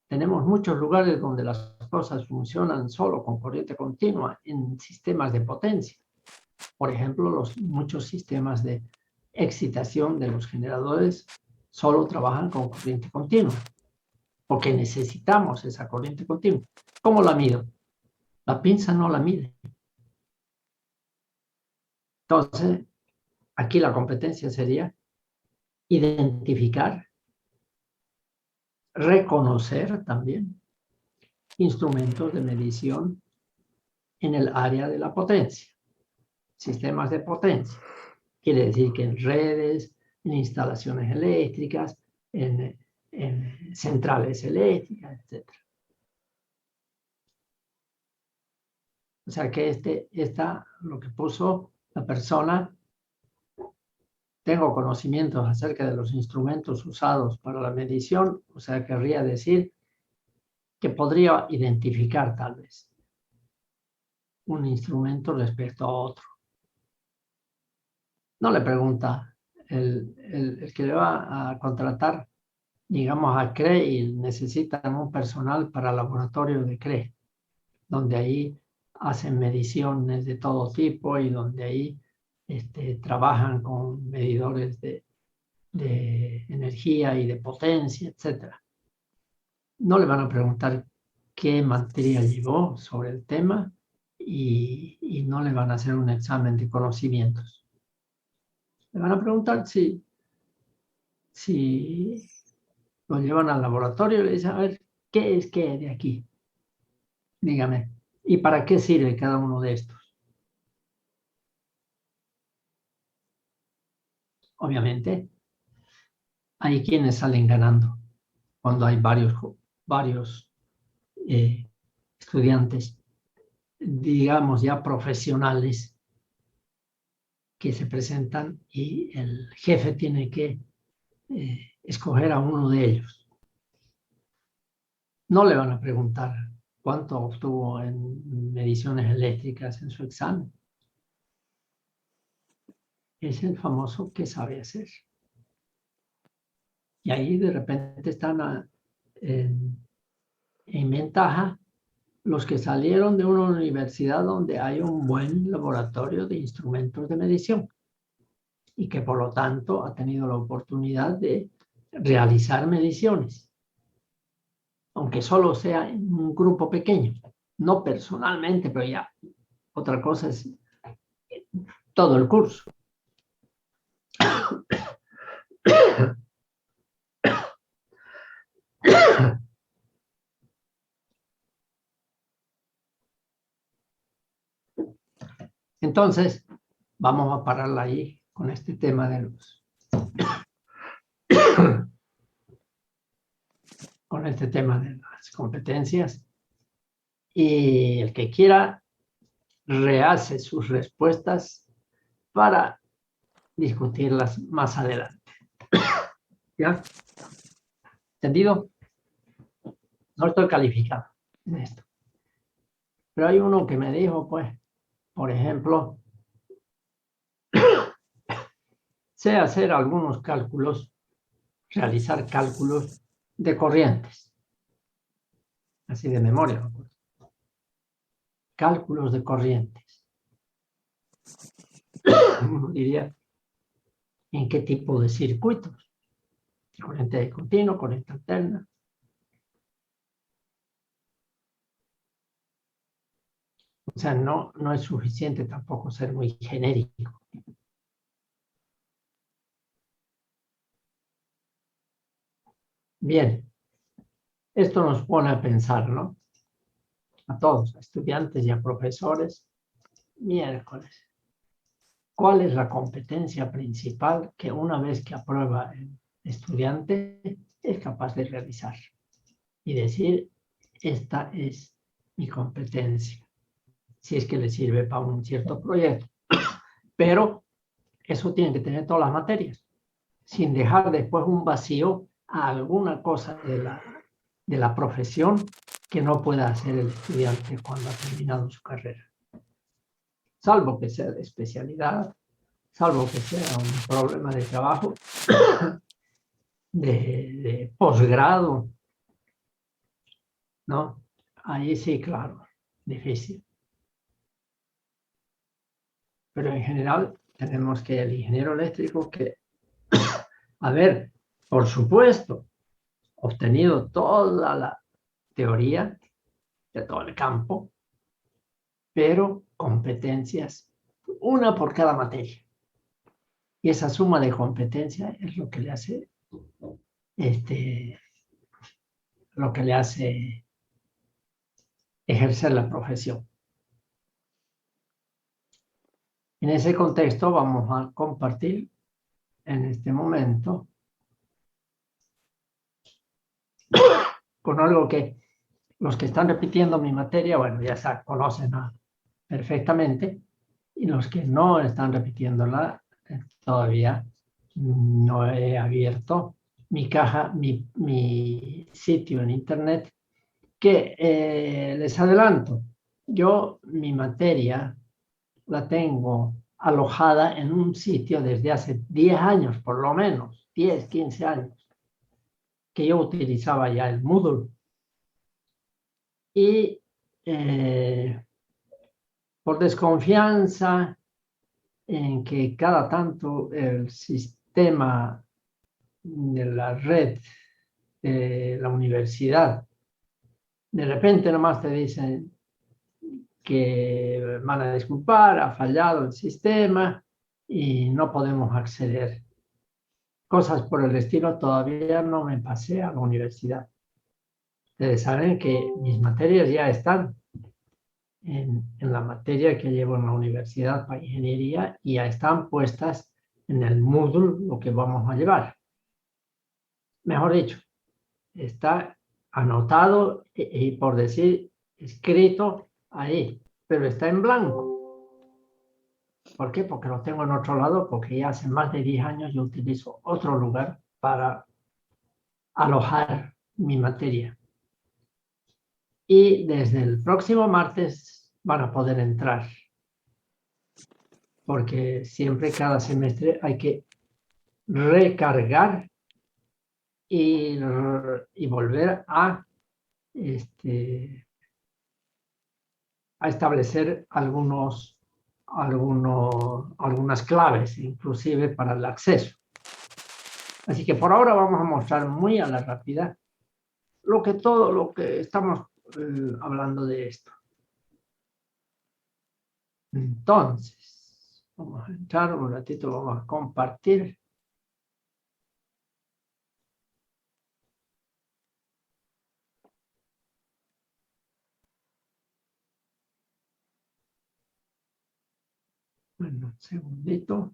Tenemos muchos lugares donde las cosas funcionan solo con corriente continua en sistemas de potencia. Por ejemplo, muchos sistemas de excitación de los generadores solo trabajan con corriente continua, porque necesitamos esa corriente continua. ¿Cómo la mido? La pinza no la mide. Entonces, aquí la competencia sería identificar, reconocer también instrumentos de medición en el área de la potencia, sistemas de potencia. Quiere decir que en redes, en instalaciones eléctricas, en centrales eléctricas, etc. O sea que lo que puso la persona, tengo conocimientos acerca de los instrumentos usados para la medición, o sea, querría decir que podría identificar tal vez un instrumento respecto a otro. No le pregunta el que le va a contratar, digamos, a CRE y necesitan un personal para el laboratorio de CRE, donde ahí hacen mediciones de todo tipo y donde ahí trabajan con medidores de energía y de potencia, etc. No le van a preguntar qué materia llevó sobre el tema y no le van a hacer un examen de conocimientos. Le van a preguntar si lo llevan al laboratorio y le dicen, a ver, ¿qué es qué de aquí? Dígame, ¿y para qué sirve cada uno de estos? Obviamente, hay quienes salen ganando cuando hay varios estudiantes, digamos ya profesionales, que se presentan y el jefe tiene que escoger a uno de ellos. No le van a preguntar cuánto obtuvo en mediciones eléctricas en su examen. Es el famoso ¿qué sabe hacer? Y ahí de repente están en ventaja los que salieron de una universidad donde hay un buen laboratorio de instrumentos de medición y que por lo tanto ha tenido la oportunidad de realizar mediciones, aunque solo sea en un grupo pequeño, no personalmente, pero ya otra cosa es todo el curso. Entonces, vamos a pararla ahí con este tema de con este tema de las competencias. Y el que quiera rehace sus respuestas para discutirlas más adelante. ¿Ya? ¿Entendido? No estoy calificado en esto. Pero hay uno que me dijo, pues, por ejemplo, sé hacer algunos cálculos, realizar cálculos de corrientes. Así de memoria, ¿no? Cálculos de corrientes. Uno diría, ¿en qué tipo de circuitos? Corriente de continuo, corriente alterna. O sea, no es suficiente tampoco ser muy genérico. Bien, esto nos pone a pensar, ¿no? A todos, a estudiantes y a profesores. Miércoles. ¿Cuál es la competencia principal que una vez que aprueba el estudiante es capaz de realizar? Y decir, esta es mi competencia, si es que le sirve para un cierto proyecto. Pero eso tiene que tener todas las materias, sin dejar después un vacío a alguna cosa de la profesión que no pueda hacer el estudiante cuando ha terminado su carrera. Salvo que sea de especialidad, salvo que sea un problema de trabajo, de posgrado, ¿no? Ahí sí, claro, difícil. Pero en general tenemos que el ingeniero eléctrico que, a ver, por supuesto, obtenido toda la teoría de todo el campo, pero competencias, una por cada materia. Y esa suma de competencia es lo que le hace, ejercer la profesión. En ese contexto vamos a compartir en este momento con algo que los que están repitiendo mi materia, bueno, ya se conocen perfectamente, y los que no están repitiéndola, todavía no he abierto mi caja, mi sitio en internet, que les adelanto, yo mi materia la tengo alojada en un sitio desde hace 10 años, por lo menos, 10, 15 años, que yo utilizaba ya el Moodle. Y por desconfianza en que cada tanto el sistema de la red de la universidad, de repente nomás te dicen que van a disculpar, ha fallado el sistema y no podemos acceder. Cosas por el estilo, todavía no me pasé a la universidad. Ustedes saben que mis materias ya están en la materia que llevo en la universidad para ingeniería y ya están puestas en el Moodle lo que vamos a llevar. Mejor dicho, está anotado y por decir escrito ahí, pero está en blanco. ¿Por qué? Porque lo tengo en otro lado, porque ya hace más de 10 años yo utilizo otro lugar para alojar mi materia. y desde el próximo martes van a poder entrar. Porque siempre, cada semestre, hay que recargar y volver a establecer algunas claves, inclusive para el acceso. Así que por ahora vamos a mostrar muy a la rápida todo lo que estamos hablando de esto. Entonces, vamos a entrar un ratito, vamos a compartir. Bueno, un segundito.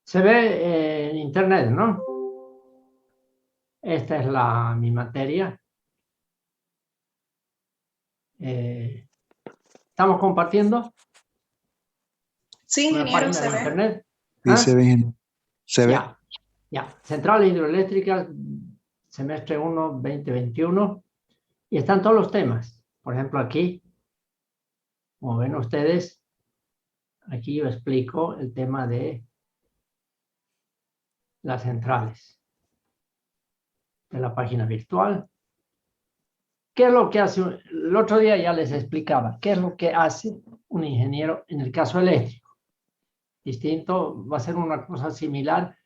Se ve en internet, ¿no? Esta es mi materia. ¿Estamos compartiendo Sí, una ingeniero, página se de ve. internet? Sí, se ve. Se ve. Ya. Centrales hidroeléctricas, semestre 1, 2021. Y están todos los temas. Por ejemplo, aquí, como ven ustedes, aquí yo explico el tema de las centrales de la página virtual. ¿Qué es lo que hace? El otro día ya les explicaba qué es lo que hace un ingeniero en el caso eléctrico. Distinto, va a ser una cosa similar,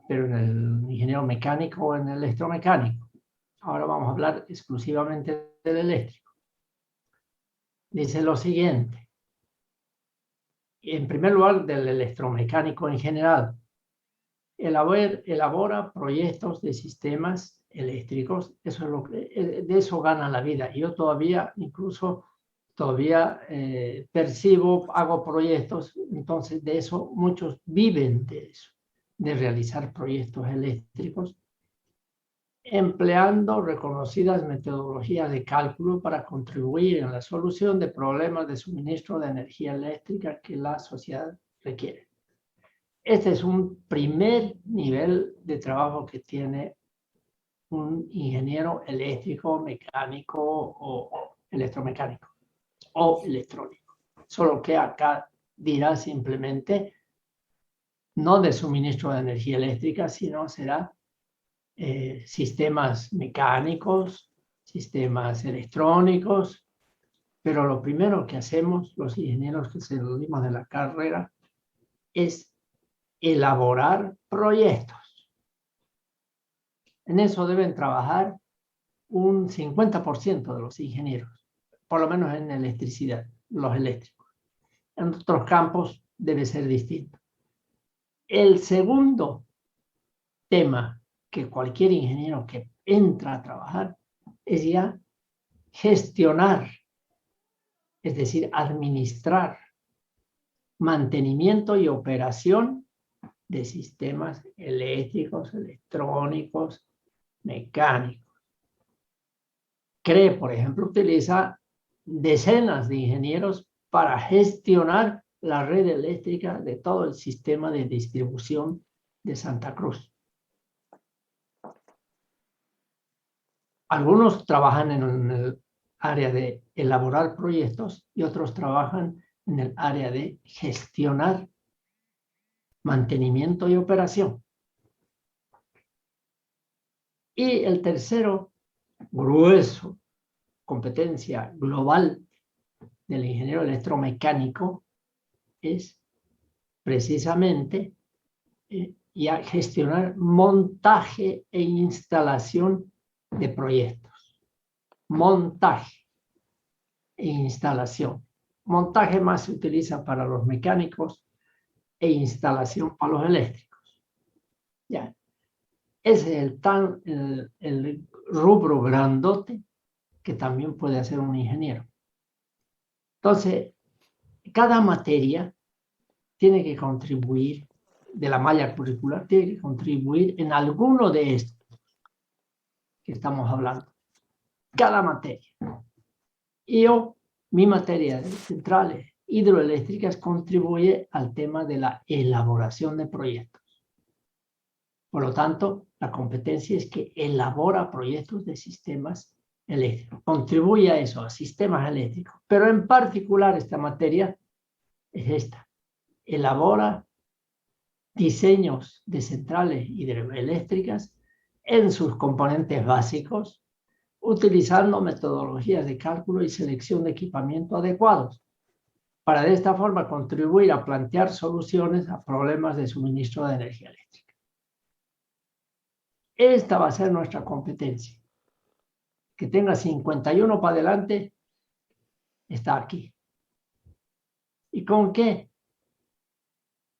pero en el ingeniero mecánico o en el electromecánico. Ahora vamos a hablar exclusivamente del eléctrico. Dice lo siguiente. En primer lugar, del electromecánico en general. Elabora proyectos de sistemas eléctricos. Eso es de eso gana la vida. Yo todavía percibo, hago proyectos, entonces de eso muchos viven de eso, de realizar proyectos eléctricos, empleando reconocidas metodologías de cálculo para contribuir en la solución de problemas de suministro de energía eléctrica que la sociedad requiere. Este es un primer nivel de trabajo que tiene un ingeniero eléctrico, mecánico o electromecánico o electrónico. Solo que acá dirá simplemente no de suministro de energía eléctrica, sino será sistemas mecánicos, sistemas electrónicos, pero lo primero que hacemos los ingenieros que salimos de la carrera es elaborar proyectos. En eso deben trabajar un 50% de los ingenieros, por lo menos en electricidad, los eléctricos. En otros campos debe ser distinto. El segundo tema que cualquier ingeniero que entra a trabajar es ya gestionar, es decir, administrar mantenimiento y operación de sistemas eléctricos, electrónicos, mecánicos. CREE, por ejemplo, utiliza decenas de ingenieros para gestionar la red eléctrica de todo el sistema de distribución de Santa Cruz. Algunos trabajan en el área de elaborar proyectos y otros trabajan en el área de gestionar mantenimiento y operación. Y el tercero, grueso, competencia global del ingeniero electromecánico es precisamente ya gestionar montaje e instalación de proyectos. Montaje e instalación. Montaje más se utiliza para los mecánicos e instalación para los eléctricos. Ya. Ese es el rubro grandote que también puede hacer un ingeniero. Entonces, cada materia tiene que contribuir, de la malla curricular, tiene que contribuir en alguno de estos que estamos hablando. Cada materia. Y mi materia de centrales hidroeléctricas contribuye al tema de la elaboración de proyectos. Por lo tanto, la competencia es que elabora proyectos de sistemas eléctricos. Contribuye a eso, a sistemas eléctricos. Pero en particular esta materia es esta. Elabora diseños de centrales hidroeléctricas en sus componentes básicos, utilizando metodologías de cálculo y selección de equipamiento adecuados, para de esta forma contribuir a plantear soluciones a problemas de suministro de energía eléctrica. Esta va a ser nuestra competencia. Que tenga 51 para adelante, está aquí. ¿Y con qué?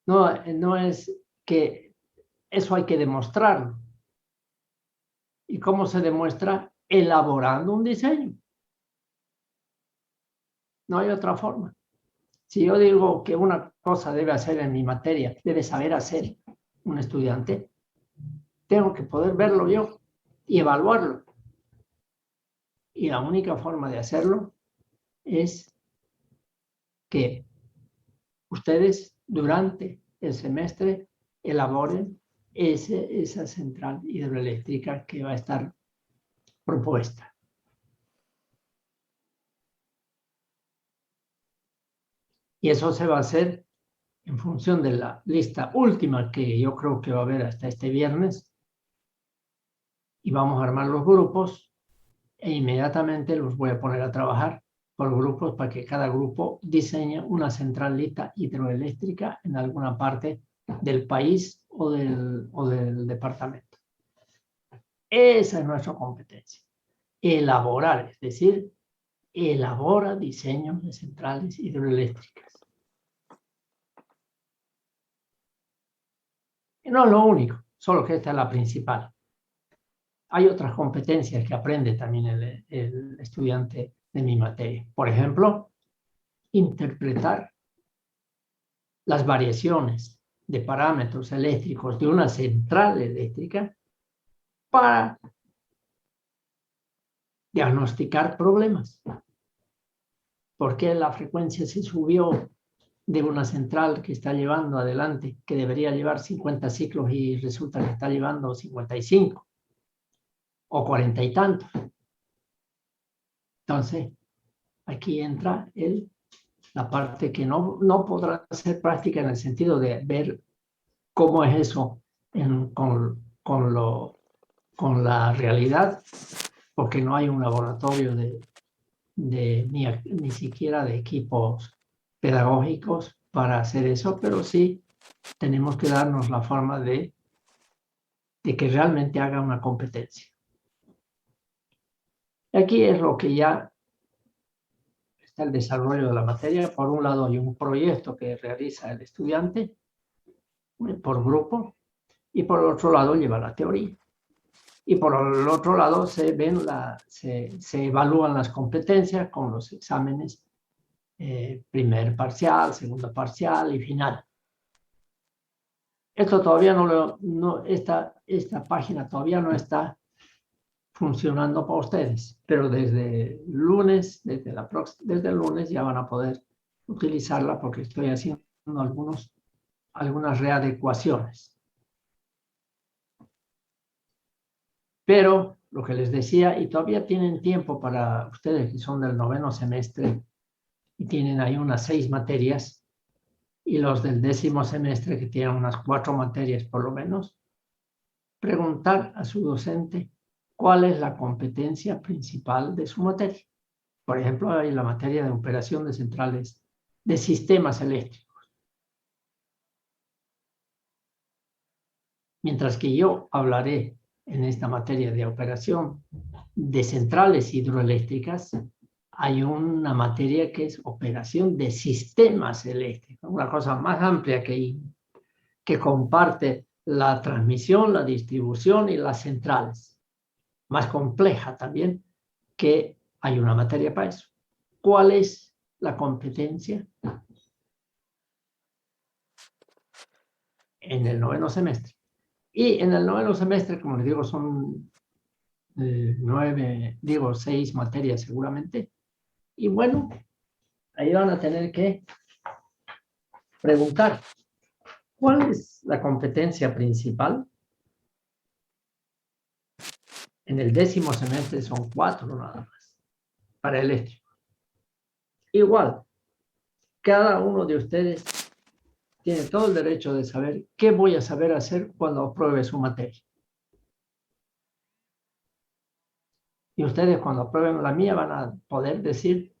No es que eso hay que demostrarlo. ¿Y cómo se demuestra? Elaborando un diseño. No hay otra forma. Si yo digo que una cosa debe hacer en mi materia, debe saber hacer un estudiante, tengo que poder verlo yo y evaluarlo. Y la única forma de hacerlo es que ustedes durante el semestre elaboren esa central hidroeléctrica que va a estar propuesta. Y eso se va a hacer en función de la lista última que yo creo que va a haber hasta este viernes. Y vamos a armar los grupos e inmediatamente los voy a poner a trabajar por grupos para que cada grupo diseñe una centralita hidroeléctrica en alguna parte del país o del departamento. Esa es nuestra competencia. Elaborar, es decir, elabora diseños de centrales hidroeléctricas. Y no es lo único, solo que esta es la principal. Hay otras competencias que aprende también el estudiante de mi materia. Por ejemplo, interpretar las variaciones de parámetros eléctricos de una central eléctrica para diagnosticar problemas. ¿Por qué la frecuencia se subió de una central que está llevando adelante, que debería llevar 50 ciclos y resulta que está llevando 55 o 40 y tantos? Entonces, aquí entra la parte que no podrá ser práctica en el sentido de ver cómo es eso con la realidad, porque no hay un laboratorio ni siquiera de equipos pedagógicos para hacer eso, pero sí tenemos que darnos la forma de de que realmente haga una competencia. Aquí es lo que ya está el desarrollo de la materia. Por un lado hay un proyecto que realiza el estudiante por grupo y por el otro lado lleva la teoría. Y por el otro lado se evalúan las competencias con los exámenes primer parcial, segundo parcial y final. Esto todavía esta página todavía no está funcionando para ustedes, pero desde el lunes ya van a poder utilizarla porque estoy haciendo algunas readecuaciones. Pero lo que les decía, y todavía tienen tiempo para ustedes que son del 9º semestre y tienen ahí unas 6 materias, y los del 10º semestre que tienen unas 4 materias por lo menos, preguntar a su docente cuál es la competencia principal de su materia. Por ejemplo, hay la materia de operación de centrales de sistemas eléctricos. Mientras que yo hablaré en esta materia de operación de centrales hidroeléctricas, hay una materia que es operación de sistemas eléctricos, una cosa más amplia que comparte la transmisión, la distribución y las centrales. Más compleja también, que hay una materia para eso. ¿Cuál es la competencia en el 9º semestre? Y en el 9º semestre, como les digo, son 6 materias seguramente. Y bueno, ahí van a tener que preguntar, ¿cuál es la competencia principal? En el 10º semestre son 4 nada más, para eléctrico. Igual, cada uno de ustedes tiene todo el derecho de saber qué voy a saber hacer cuando apruebe su materia. Y ustedes cuando aprueben la mía van a poder decir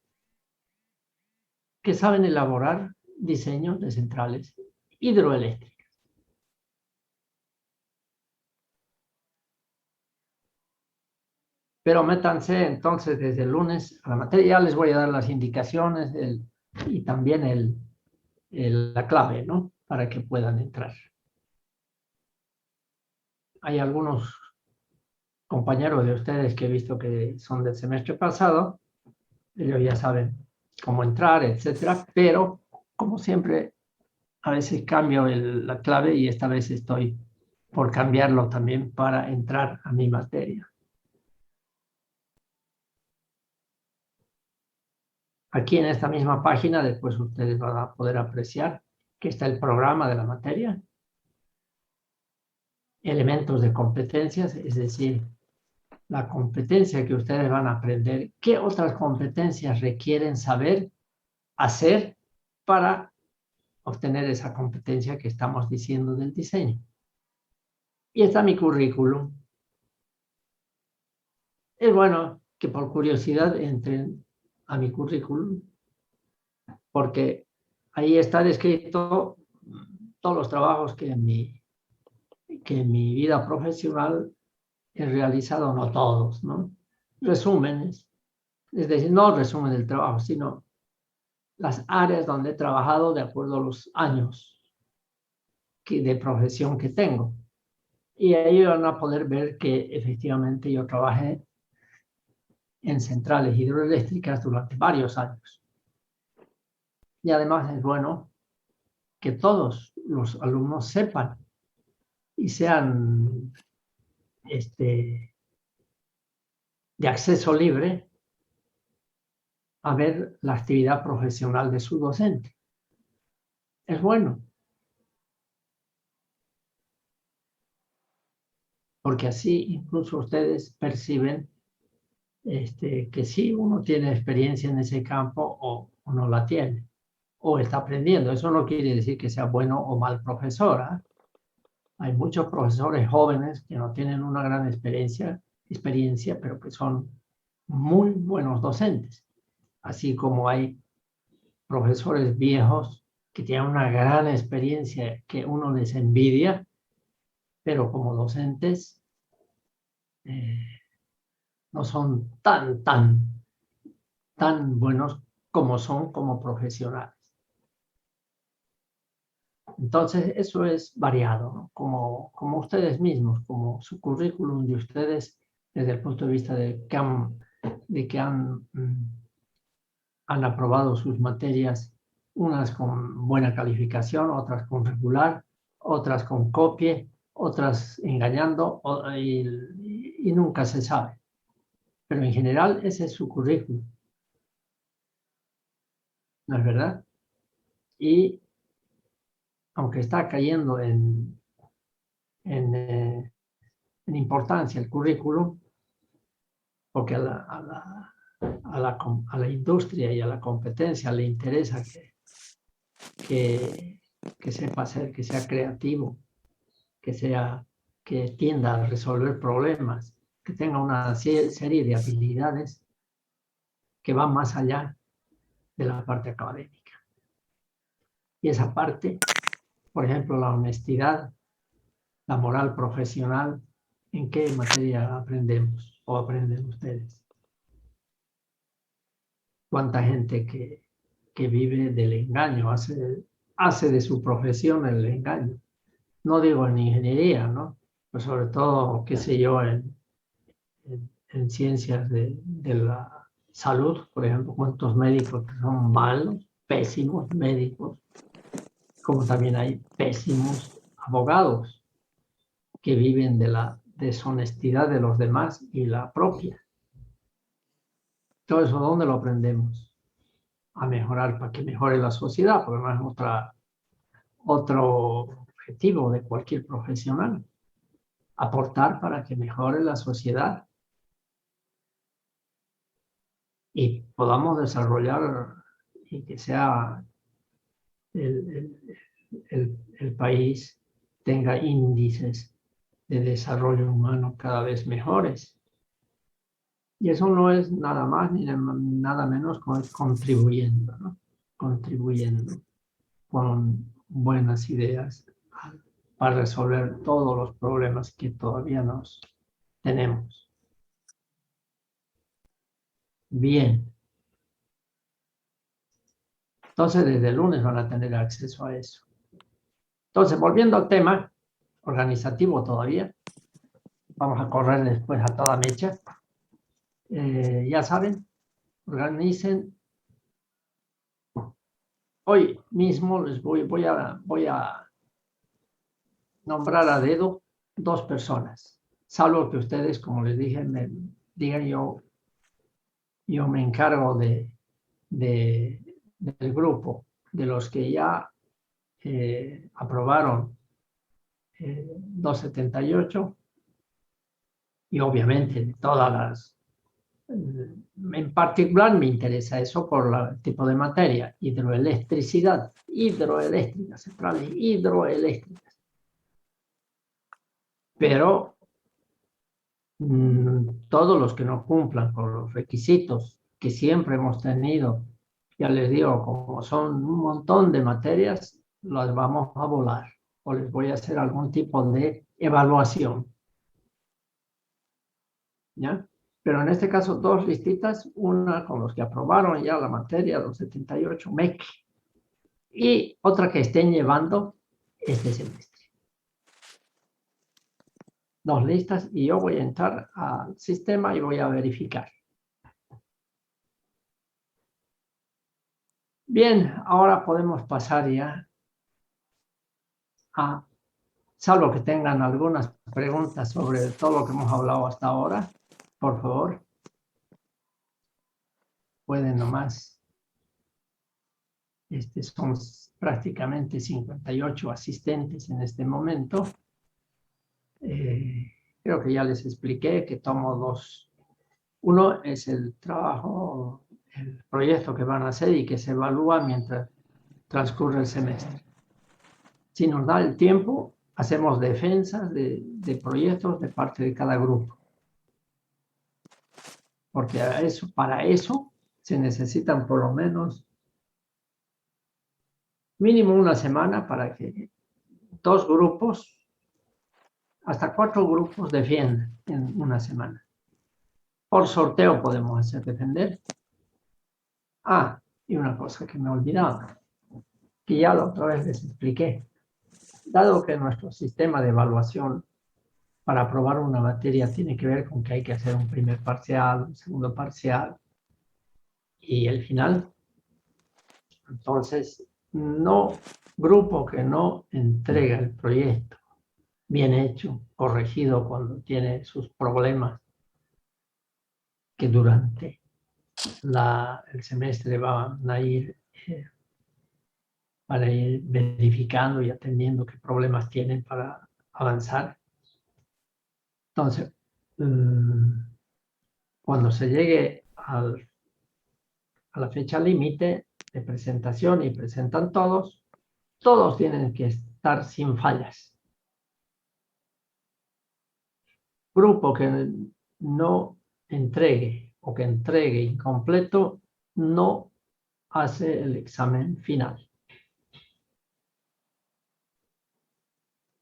que saben elaborar diseños de centrales hidroeléctricas. Pero métanse entonces desde el lunes a la materia. Ya les voy a dar las indicaciones y también la clave, ¿no? Para que puedan entrar. Hay algunos compañeros de ustedes que he visto que son del semestre pasado. Ellos ya saben cómo entrar, etcétera. Pero, como siempre, a veces cambio la clave y esta vez estoy por cambiarlo también para entrar a mi materia. Aquí en esta misma página, después ustedes van a poder apreciar que está el programa de la materia, elementos de competencias, es decir, la competencia que ustedes van a aprender, qué otras competencias requieren saber hacer para obtener esa competencia que estamos diciendo del diseño. Y está mi currículum. Es bueno que por curiosidad entren a mi currículum, porque ahí está descrito todos los trabajos que en mi vida profesional he realizado, no todos, ¿no? Resúmenes, es decir, no resumen del trabajo, sino las áreas donde he trabajado de acuerdo a los años de profesión que tengo. Y ahí van a poder ver que efectivamente yo trabajé en centrales hidroeléctricas durante varios años. Y además es bueno que todos los alumnos sepan y sean de acceso libre a ver la actividad profesional de su docente. Es bueno. Porque así incluso ustedes perciben que sí uno tiene experiencia en ese campo o no la tiene, o está aprendiendo. Eso no quiere decir que sea bueno o mal profesor, ¿eh? Hay muchos profesores jóvenes que no tienen una gran experiencia, pero que son muy buenos docentes. Así como hay profesores viejos que tienen una gran experiencia que uno les envidia pero como docentes no son tan buenos como son como profesionales. Entonces, eso es variado, ¿no? Como ustedes mismos, como su currículum de ustedes, desde el punto de vista de que han aprobado sus materias, unas con buena calificación, otras con regular, otras con copia, otras engañando, y nunca se sabe. Pero en general ese es su currículum. ¿No es verdad? Y aunque está cayendo en importancia el currículum, porque a la industria y a la competencia le interesa que sepa hacer, que sea creativo, que tienda a resolver problemas, que tenga una serie de habilidades que van más allá de la parte académica. Y esa parte, por ejemplo, la honestidad, la moral profesional, ¿en qué materia aprendemos o aprenden ustedes? ¿Cuánta gente que vive del engaño, hace de su profesión el engaño? No digo en ingeniería, ¿no? Pero sobre todo, qué sé yo, en ciencias de la salud, por ejemplo, cuántos médicos que son malos, pésimos médicos, como también hay pésimos abogados que viven de la deshonestidad de los demás y la propia. Todo eso, ¿dónde lo aprendemos? A mejorar, para que mejore la sociedad, porque no es otro objetivo de cualquier profesional. Aportar para que mejore la sociedad y podamos desarrollar y que sea el país tenga índices de desarrollo humano cada vez mejores. Y eso no es nada más ni nada menos que contribuyendo, ¿no? Contribuyendo con buenas ideas para resolver todos los problemas que todavía nos tenemos. Bien. Entonces, desde el lunes van a tener acceso a eso. Entonces, volviendo al tema organizativo todavía, vamos a correr después a toda mecha. Ya saben, organicen. Hoy mismo les voy a nombrar a dedo 2 personas, salvo que ustedes, como les dije, me digan yo me encargo del grupo, de los que ya aprobaron 278 y obviamente de todas las, en particular me interesa eso por el tipo de materia, hidroelectricidad, centrales hidroeléctricas. Pero todos los que no cumplan con los requisitos que siempre hemos tenido, ya les digo, como son un montón de materias, las vamos a volar o les voy a hacer algún tipo de evaluación. ¿Ya? Pero en este caso 2 listitas, una con los que aprobaron ya la materia 278 MEC y otra que estén llevando este semestre. 2 listas y yo voy a entrar al sistema y voy a verificar. Bien, ahora podemos pasar ya a, salvo que tengan algunas preguntas sobre todo lo que hemos hablado hasta ahora, por favor, pueden nomás. Son prácticamente 58 asistentes en este momento. Creo que ya les expliqué que tomo 2. Uno es el trabajo, el proyecto que van a hacer y que se evalúa mientras transcurre el semestre. Si nos da el tiempo, hacemos defensas de proyectos de parte de cada grupo. Porque para eso se necesitan por lo menos mínimo una semana para que 2 grupos hasta 4 grupos defienden en una semana. Por sorteo podemos hacer defender. Ah, y una cosa que me olvidaba, que ya la otra vez les expliqué. Dado que nuestro sistema de evaluación para aprobar una materia tiene que ver con que hay que hacer un primer parcial, un segundo parcial y el final, entonces, grupo que no entrega el proyecto bien hecho, corregido cuando tiene sus problemas, que durante el semestre van a ir verificando y atendiendo qué problemas tienen para avanzar. Entonces, cuando se llegue a la fecha límite de presentación y presentan todos tienen que estar sin fallas. Grupo que no entregue o que entregue incompleto no hace el examen final.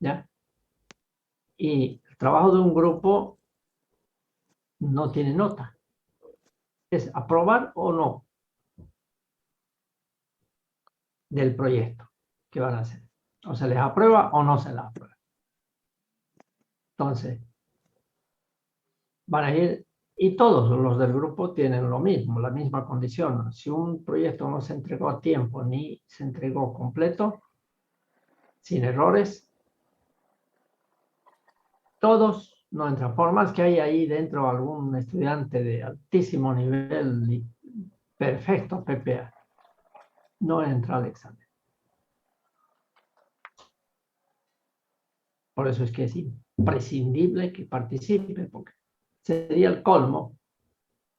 ¿Ya? Y el trabajo de un grupo no tiene nota. Es aprobar o no del proyecto que van a hacer. O se les aprueba o no se les aprueba. Entonces, van a ir, y todos los del grupo tienen lo mismo, la misma condición. Si un proyecto no se entregó a tiempo ni se entregó completo, sin errores, todos no entran. Por más que haya ahí dentro algún estudiante de altísimo nivel y perfecto PPA, no entra al examen. Por eso es que es imprescindible que participe, porque sería el colmo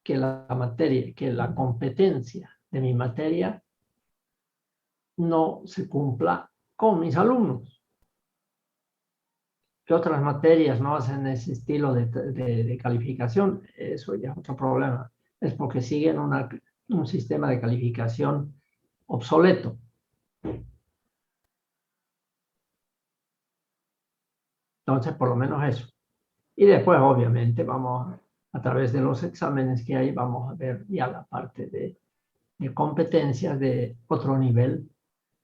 que la competencia de mi materia no se cumpla con mis alumnos. Que otras materias no hacen ese estilo de calificación, eso ya es otro problema. Es porque siguen un sistema de calificación obsoleto. Entonces, por lo menos eso. Y después, obviamente, vamos a través de los exámenes que hay, vamos a ver ya la parte de competencias de otro nivel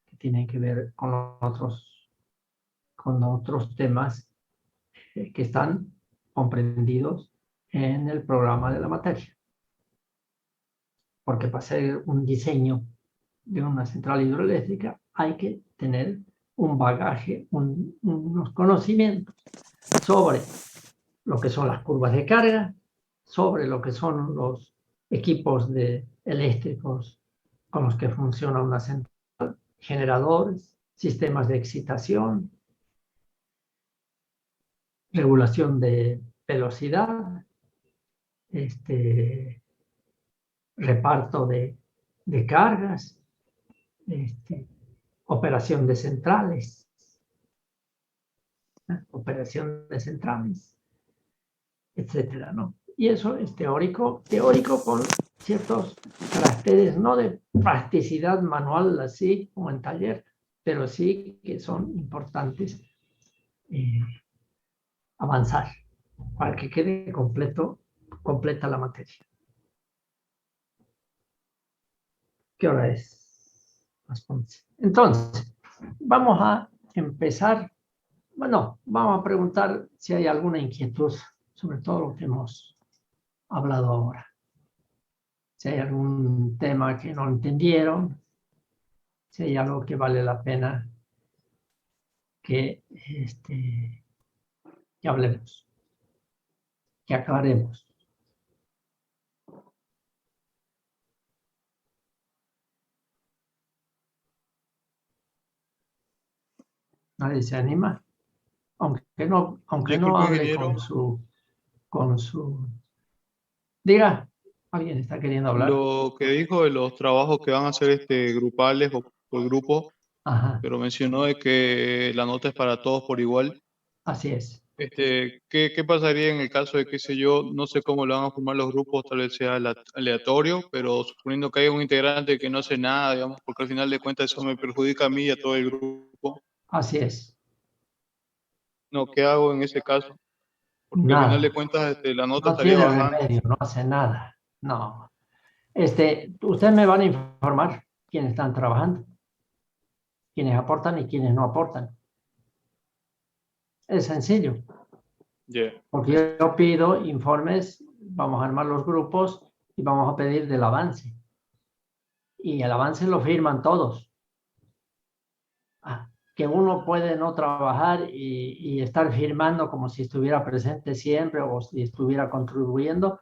que tienen que ver con otros temas que están comprendidos en el programa de la materia. Porque para hacer un diseño de una central hidroeléctrica hay que tener un bagaje, unos conocimientos sobre lo que son las curvas de carga, sobre lo que son los equipos eléctricos con los que funciona una central, generadores, sistemas de excitación, regulación de velocidad, reparto de cargas, operación de centrales, etcétera, ¿no? Y eso es teórico con ciertos caracteres, no de practicidad manual así como en taller, pero sí que son importantes avanzar para que quede completa la materia. ¿Qué hora es? Las 11. Entonces, vamos a empezar. Bueno, vamos a preguntar si hay alguna inquietud sobre todo lo que hemos hablado ahora. Si hay algún tema que no entendieron, si hay algo que vale la pena que hablemos, que aclaremos. Nadie se anima, aunque no Disculpe, hable ingeniero. con su... Diga, alguien está queriendo hablar. Lo que dijo de los trabajos que van a hacer grupales o por grupo, Ajá, pero mencionó de que la nota es para todos por igual. así es. ¿Qué pasaría en el caso de que, sé yo, no sé cómo lo van a formar los grupos, tal vez sea aleatorio, pero suponiendo que hay un integrante que no hace nada, digamos, porque al final de cuentas eso me perjudica a mí y a todo el grupo? Así es. No, ¿qué hago en ese caso? Porque al final de Nada. cuentas la nota No estaría tiene bajando. remedio, no hace nada. No. Ustedes me van a informar quiénes están trabajando, quiénes aportan y quiénes no aportan. Es sencillo, Ya. porque yo pido informes, vamos a armar los grupos y vamos a pedir del avance. Y el avance lo firman todos. Que uno puede no trabajar y estar firmando como si estuviera presente siempre o si estuviera contribuyendo,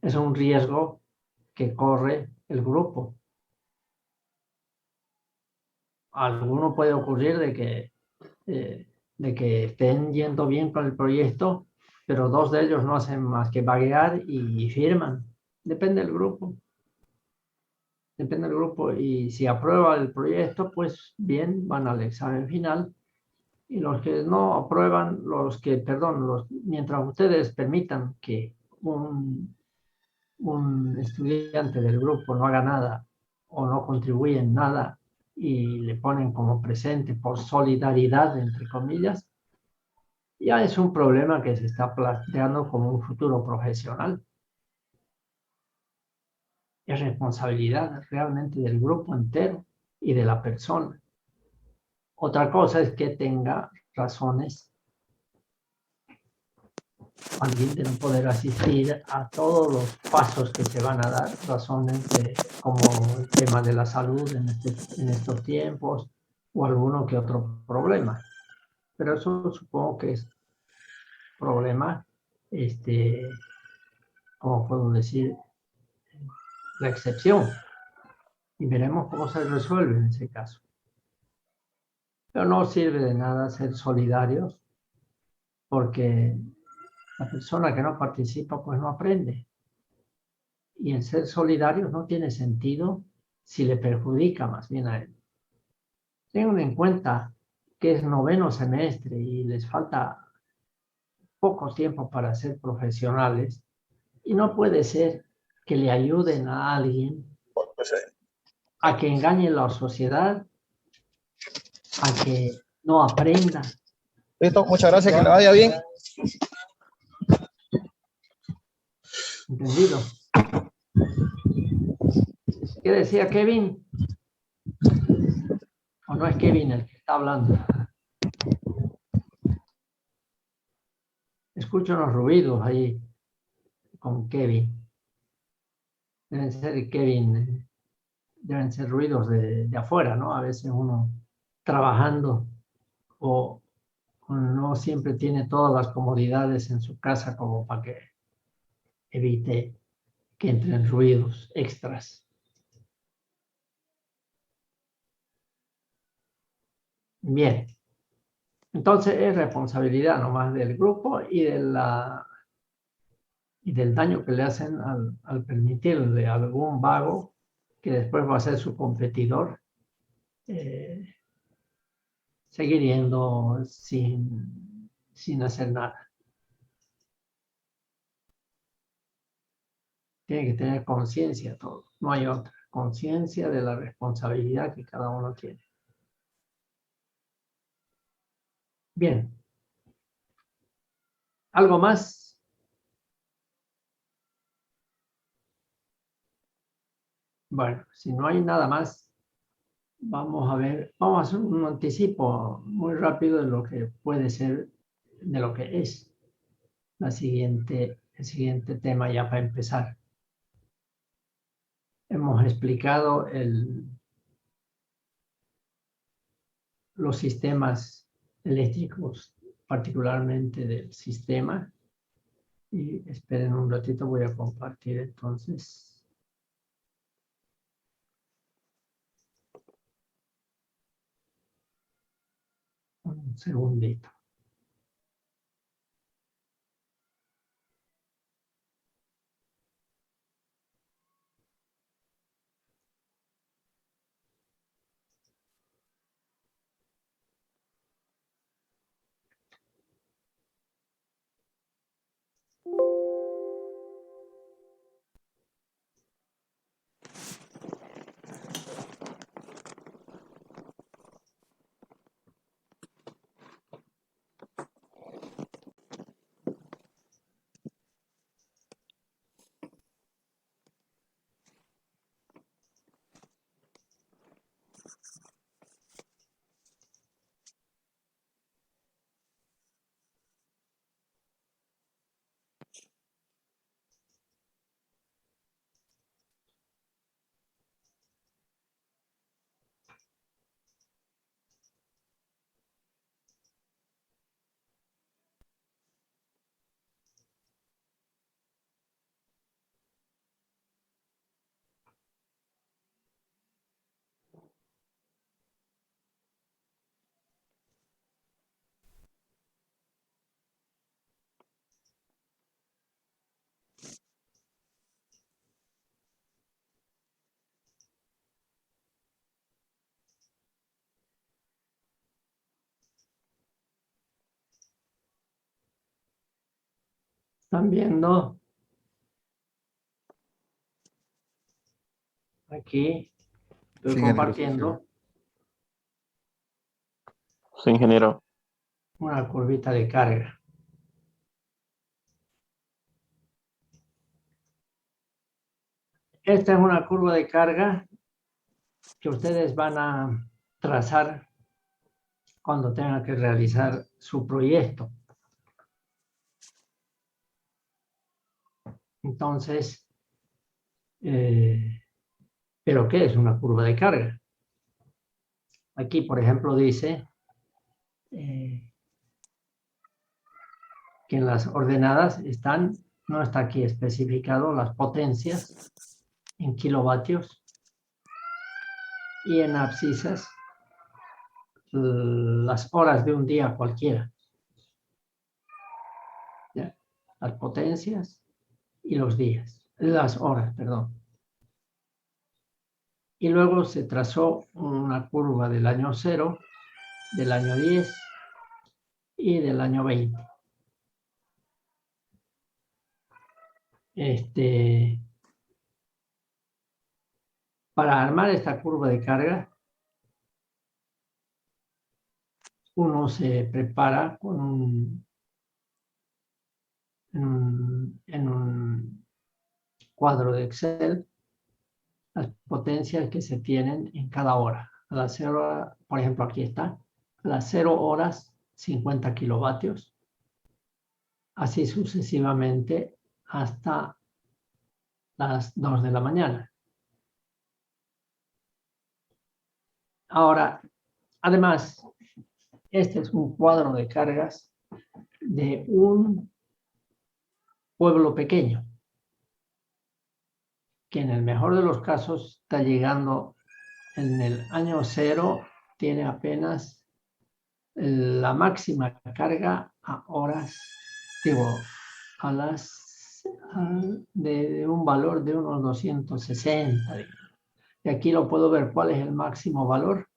es un riesgo que corre el grupo. Alguno puede ocurrir de que estén yendo bien con el proyecto, pero dos de ellos no hacen más que vaguear y firman. Depende del grupo. Depende del grupo. Y si aprueba el proyecto, pues bien, van al examen final. Y los que no aprueban, mientras ustedes permitan que un estudiante del grupo no haga nada o no contribuye en nada y le ponen como presente por solidaridad, entre comillas, ya es un problema que se está planteando como un futuro profesional. Es responsabilidad realmente del grupo entero y de la persona. Otra cosa es que tenga razones alguien de no poder asistir a todos los pasos que se van a dar, razones como el tema de la salud en estos tiempos o alguno que otro problema. Pero eso supongo que es problema, ¿cómo puedo decir? La excepción. Y veremos cómo se resuelve en ese caso. Pero no sirve de nada ser solidarios porque la persona que no participa pues no aprende. Y el ser solidarios no tiene sentido si le perjudica más bien a él. Tengan en cuenta que es noveno semestre y les falta poco tiempo para ser profesionales y no puede ser que le ayuden a alguien a que engañe la sociedad, a que no aprenda. Listo, muchas gracias, que le vaya bien. ¿Entendido? ¿Qué decía Kevin? ¿O no es Kevin el que está hablando? Escucho unos ruidos ahí con Kevin. Deben ser Kevin, deben ser ruidos de afuera, ¿no? A veces uno trabajando o no siempre tiene todas las comodidades en su casa como para que evite que entren ruidos extras. Bien. Entonces es responsabilidad nomás del grupo y del daño que le hacen al permitirle a algún vago que después va a ser su competidor seguir yendo sin hacer nada. Tiene que tener conciencia todo, no hay otra. Conciencia de la responsabilidad que cada uno tiene. Bien. ¿Algo más? Bueno, si no hay nada más, vamos a hacer un anticipo muy rápido de lo que puede ser, de lo que es el siguiente tema ya para empezar. Hemos explicado los sistemas eléctricos, particularmente del sistema. Y esperen un ratito, voy a compartir entonces. Un segundito. ¿Están viendo? Aquí estoy Sí, compartiendo Sí, ingeniero. una curvita de carga. Esta es una curva de carga que ustedes van a trazar cuando tengan que realizar su proyecto. Entonces, ¿pero qué es una curva de carga? Aquí, por ejemplo, dice que en las ordenadas no está aquí especificado las potencias en kilovatios y en abscisas las horas de un día cualquiera. ¿Ya? Las potencias y los días, las horas, perdón. Y luego se trazó una curva del año 0, del año 10 y del año 20. Para armar esta curva de carga, uno se prepara con en un cuadro de Excel las potencias que se tienen en cada hora. A las 0, por ejemplo, aquí está, a las 0 horas 50 kilovatios, así sucesivamente hasta las 2 de la mañana. Ahora, además, este es un cuadro de cargas de un pueblo pequeño, que en el mejor de los casos está llegando en el año 0, tiene apenas la máxima carga a horas, a las de un valor de unos 260. Y aquí lo puedo ver cuál es el máximo valor.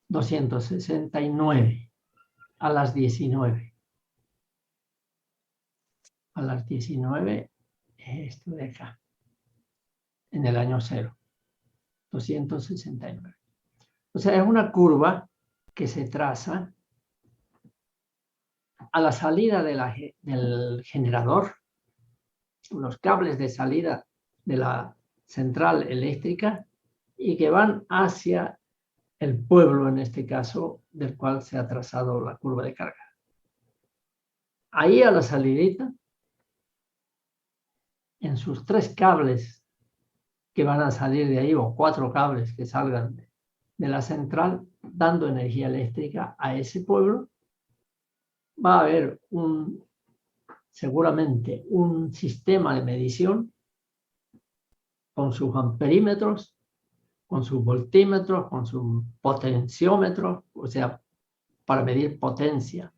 269 a las 19. A las 19, esto de acá, en el año 0. 269. O sea, es una curva que se traza a la salida del generador, los cables de salida de la central eléctrica y que van hacia el pueblo, en este caso, del cual se ha trazado la curva de carga. Ahí a la salidita, en sus 3 cables que van a salir de ahí, o 4 cables que salgan de la central, dando energía eléctrica a ese pueblo, va a haber seguramente un sistema de medición con sus amperímetros, con sus voltímetros, con sus potenciómetros, o sea, para medir potencia,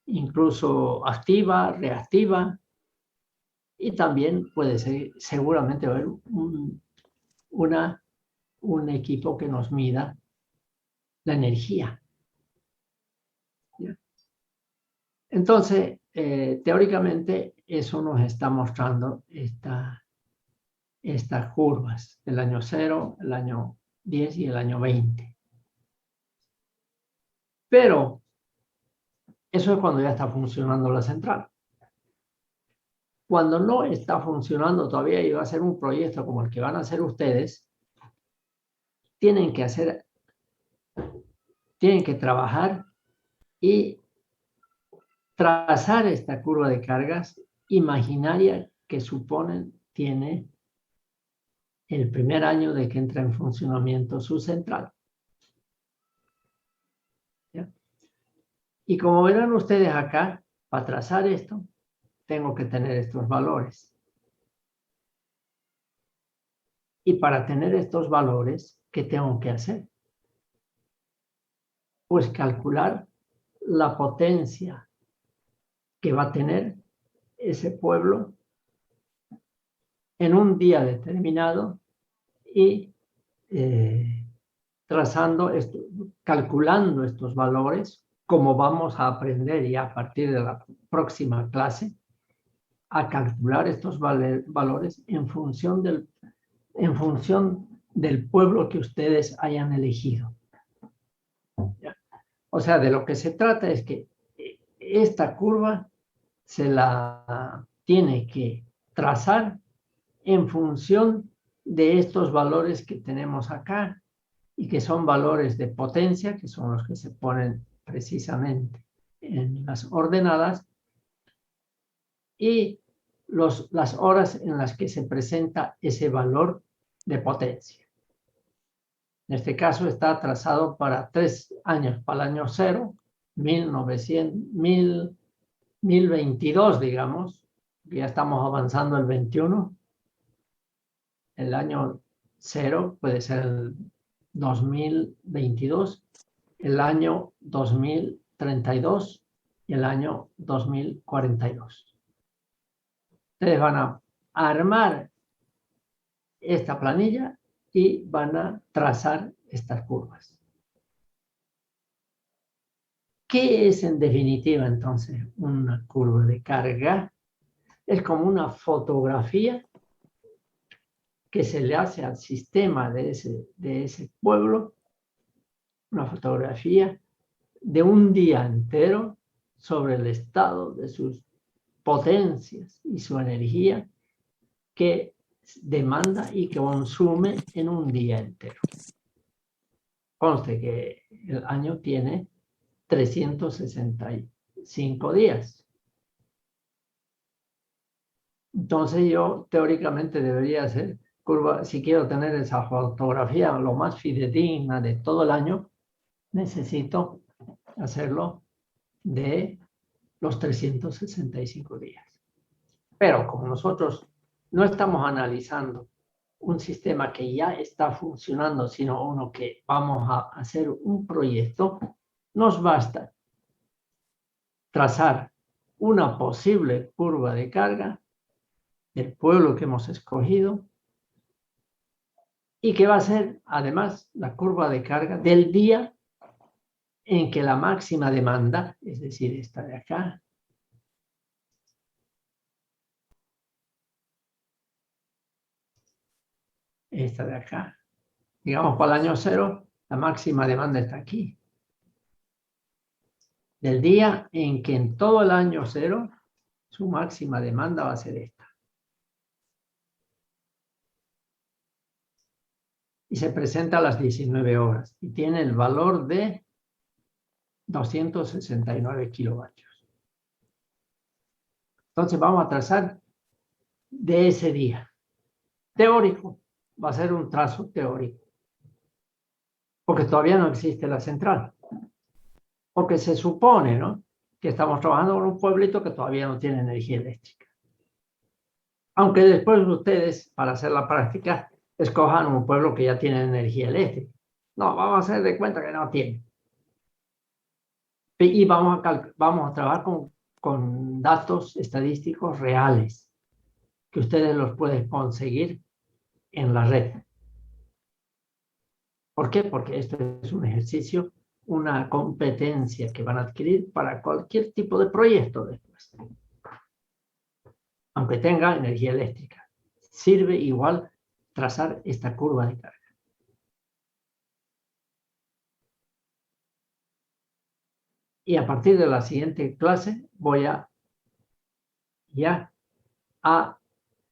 incluso activa, reactiva, y también puede ser, seguramente haber un equipo que nos mida la energía. ¿Ya? Entonces, teóricamente, eso nos está mostrando estas curvas, el año 0, el año 10 y el año 20. Pero eso es cuando ya está funcionando la central. Cuando no está funcionando todavía y va a ser un proyecto como el que van a hacer ustedes, tienen que trabajar y trazar esta curva de cargas imaginaria que tiene el primer año de que entra en funcionamiento su central. ¿Ya? Y como verán ustedes acá, para trazar esto, tengo que tener estos valores. Y para tener estos valores, ¿qué tengo que hacer? Pues calcular la potencia que va a tener ese pueblo en un día determinado y calculando estos valores como vamos a aprender ya a partir de la próxima clase, a calcular estos valores en función del pueblo que ustedes hayan elegido. ¿Ya? O sea, de lo que se trata es que esta curva se la tiene que trazar en función de estos valores que tenemos acá y que son valores de potencia, que son los que se ponen precisamente en las ordenadas, y las horas en las que se presenta ese valor de potencia. En este caso está trazado para 3 años, para el año 0, 1022, digamos, ya estamos avanzando el 21. El año 0 puede ser el 2022, el año 2032 y el año 2042. Ustedes van a armar esta planilla y van a trazar estas curvas. ¿Qué es en definitiva entonces una curva de carga? Es como una fotografía que se le hace al sistema de ese pueblo, una fotografía de un día entero sobre el estado de sus potencias y su energía que demanda y que consume en un día entero. Conste que el año tiene 365 días. Entonces yo teóricamente debería hacer curva, si quiero tener esa fotografía lo más fidedigna de todo el año, necesito hacerlo de los 365 días. Pero como nosotros no estamos analizando un sistema que ya está funcionando, sino uno que vamos a hacer un proyecto, nos basta trazar una posible curva de carga del pueblo que hemos escogido y que va a ser además la curva de carga del día en que la máxima demanda, es decir, esta de acá, esta de acá, digamos para el año 0, la máxima demanda está aquí. Del día en que en todo el año 0, su máxima demanda va a ser esta. Y se presenta a las 19 horas y tiene el valor de 269 kilovatios. Entonces vamos a trazar de ese día. Teórico, va a ser un trazo teórico. Porque todavía no existe la central. Porque se supone, ¿no?, que estamos trabajando con un pueblito que todavía no tiene energía eléctrica. Aunque después ustedes, para hacer la práctica, escojan un pueblo que ya tiene energía eléctrica. No, vamos a hacer de cuenta que no tiene. Y vamos a trabajar con datos estadísticos reales, que ustedes los pueden conseguir en la red. ¿Por qué? Porque esto es un ejercicio, una competencia que van a adquirir para cualquier tipo de proyecto después. Aunque tenga energía eléctrica, sirve igual trazar esta curva de carga. Y a partir de la siguiente clase voy a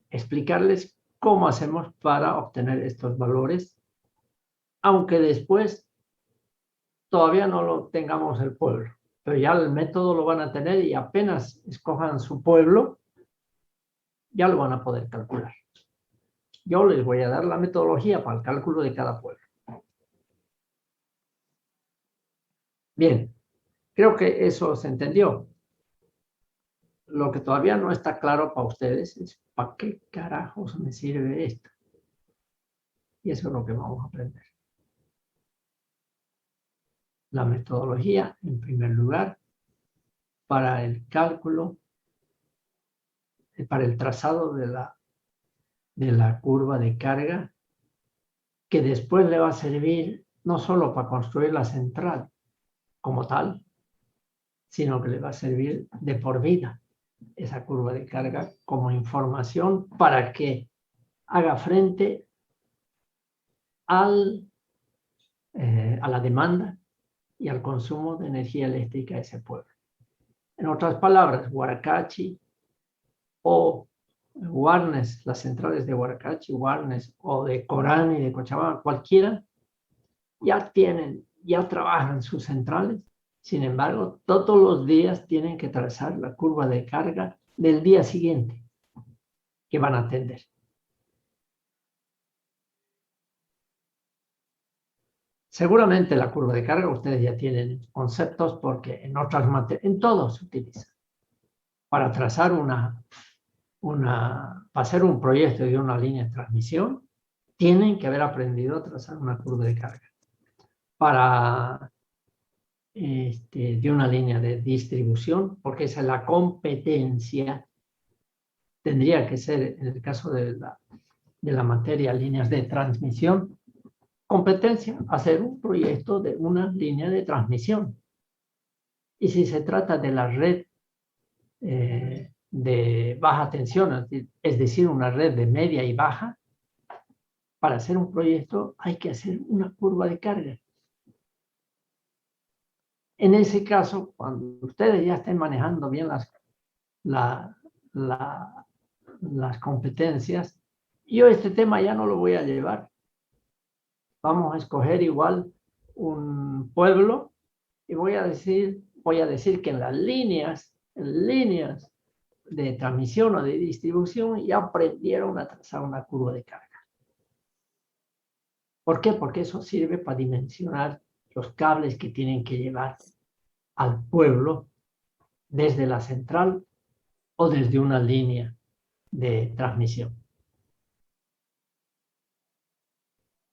explicarles cómo hacemos para obtener estos valores, aunque después todavía no lo tengamos el pueblo, pero ya el método lo van a tener y apenas escojan su pueblo, ya lo van a poder calcular. Yo les voy a dar la metodología para el cálculo de cada pueblo. Bien, creo que eso se entendió. Lo que todavía no está claro para ustedes es ¿para qué carajos me sirve esto? Y eso es lo que vamos a aprender. La metodología, en primer lugar, para el cálculo, para el trazado de la curva de carga, que después le va a servir no solo para construir la central como tal, sino que le va a servir de por vida esa curva de carga como información para que haga frente a la demanda y al consumo de energía eléctrica de ese pueblo. En otras palabras, Huaracachi o Warnes, las centrales de Huaracachi, Warnes o de Corán y de Cochabamba, cualquiera, ya trabajan sus centrales. Sin embargo, todos los días tienen que trazar la curva de carga del día siguiente que van a atender. Seguramente la curva de carga ustedes ya tienen conceptos porque en otras materias, en todo se utiliza. Para trazar para hacer un proyecto de una línea de transmisión, tienen que haber aprendido a trazar una curva de carga. Para de una línea de distribución, porque esa es la competencia, tendría que ser, en el caso de la materia líneas de transmisión, competencia, hacer un proyecto de una línea de transmisión. Y si se trata de la red de baja tensión, es decir, una red de media y baja, para hacer un proyecto hay que hacer una curva de carga. En ese caso, cuando ustedes ya estén manejando bien las competencias, yo este tema ya no lo voy a llevar. Vamos a escoger igual un pueblo y voy a decir que en las líneas de transmisión o de distribución ya aprendieron a trazar una curva de carga. ¿Por qué? Porque eso sirve para dimensionar los cables que tienen que llevar al pueblo desde la central o desde una línea de transmisión.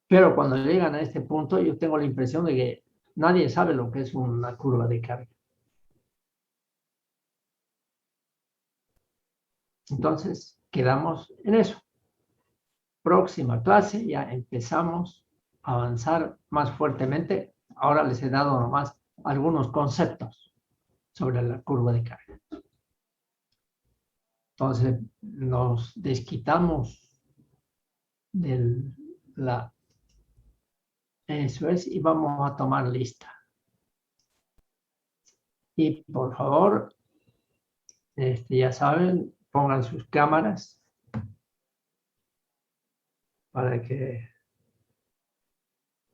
Pero cuando llegan a este punto, yo tengo la impresión de que nadie sabe lo que es una curva de carga. Entonces, quedamos en eso. Próxima clase, ya empezamos a avanzar más fuertemente. Ahora les he dado nomás algunos conceptos sobre la curva de carga. Entonces, nos desquitamos eso es, y vamos a tomar lista. Y por favor, ya saben, pongan sus cámaras para que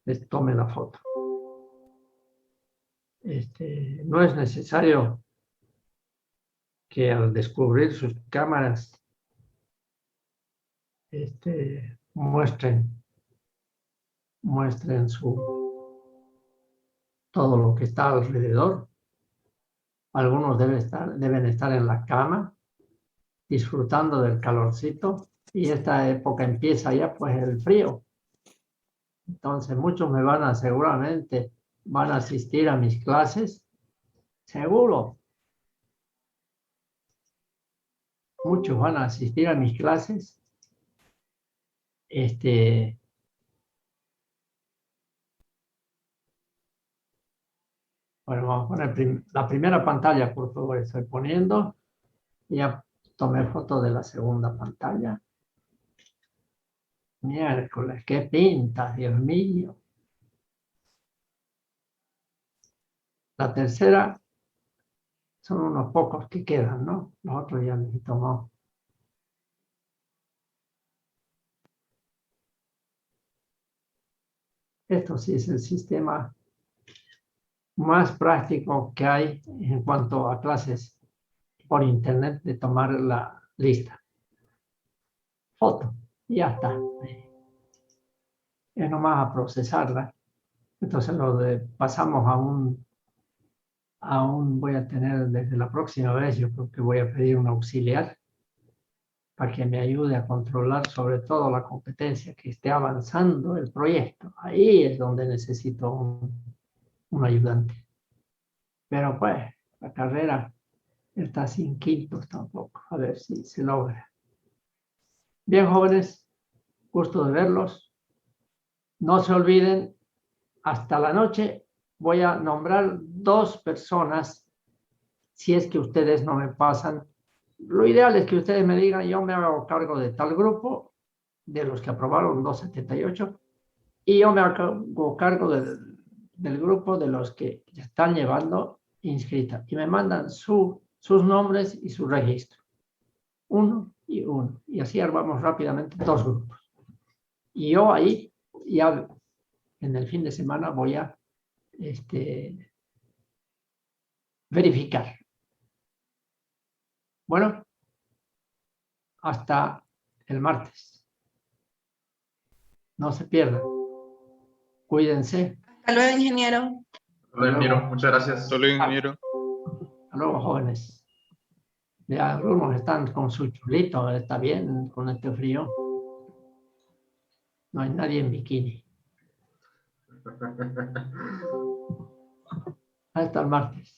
les tome la foto. No es necesario que al descubrir sus cámaras muestren todo lo que está alrededor. Algunos deben estar en la cama disfrutando del calorcito, y esta época empieza ya pues el frío. Entonces muchos seguramente van a asistir a mis clases, seguro. Muchos van a asistir a mis clases. Bueno, vamos a poner la primera pantalla, por favor, estoy poniendo. Ya tomé foto de la segunda pantalla. Miércoles, qué pinta, Dios mío. La tercera son unos pocos que quedan, ¿no? Los otros ya les tomó. Esto sí es el sistema más práctico que hay en cuanto a clases por internet de tomar la lista. Foto, ya está. Es nomás a procesarla. Entonces pasamos voy a tener desde la próxima vez, yo creo que voy a pedir un auxiliar para que me ayude a controlar sobre todo la competencia, que esté avanzando el proyecto. Ahí es donde necesito un ayudante. Pero pues, la carrera está sin quintos tampoco. A ver si se logra. Bien, jóvenes, gusto de verlos. No se olviden, hasta la noche voy a nombrar 2 personas si es que ustedes no me pasan, lo ideal es que ustedes me digan, yo me hago cargo de tal grupo, de los que aprobaron 278, y yo me hago cargo del grupo de los que están llevando inscrita, y me mandan sus nombres y su registro. Uno y uno, y así armamos rápidamente 2 grupos. Y yo ahí, ya en el fin de semana voy a verificar. Bueno, hasta el martes. No se pierdan. Cuídense. Hasta luego, ingeniero. Hola, ingeniero, muchas gracias. Solo ingeniero. Hasta luego, jóvenes. Ya algunos están con su chulito, está bien con este frío. No hay nadie en bikini. Hasta el martes.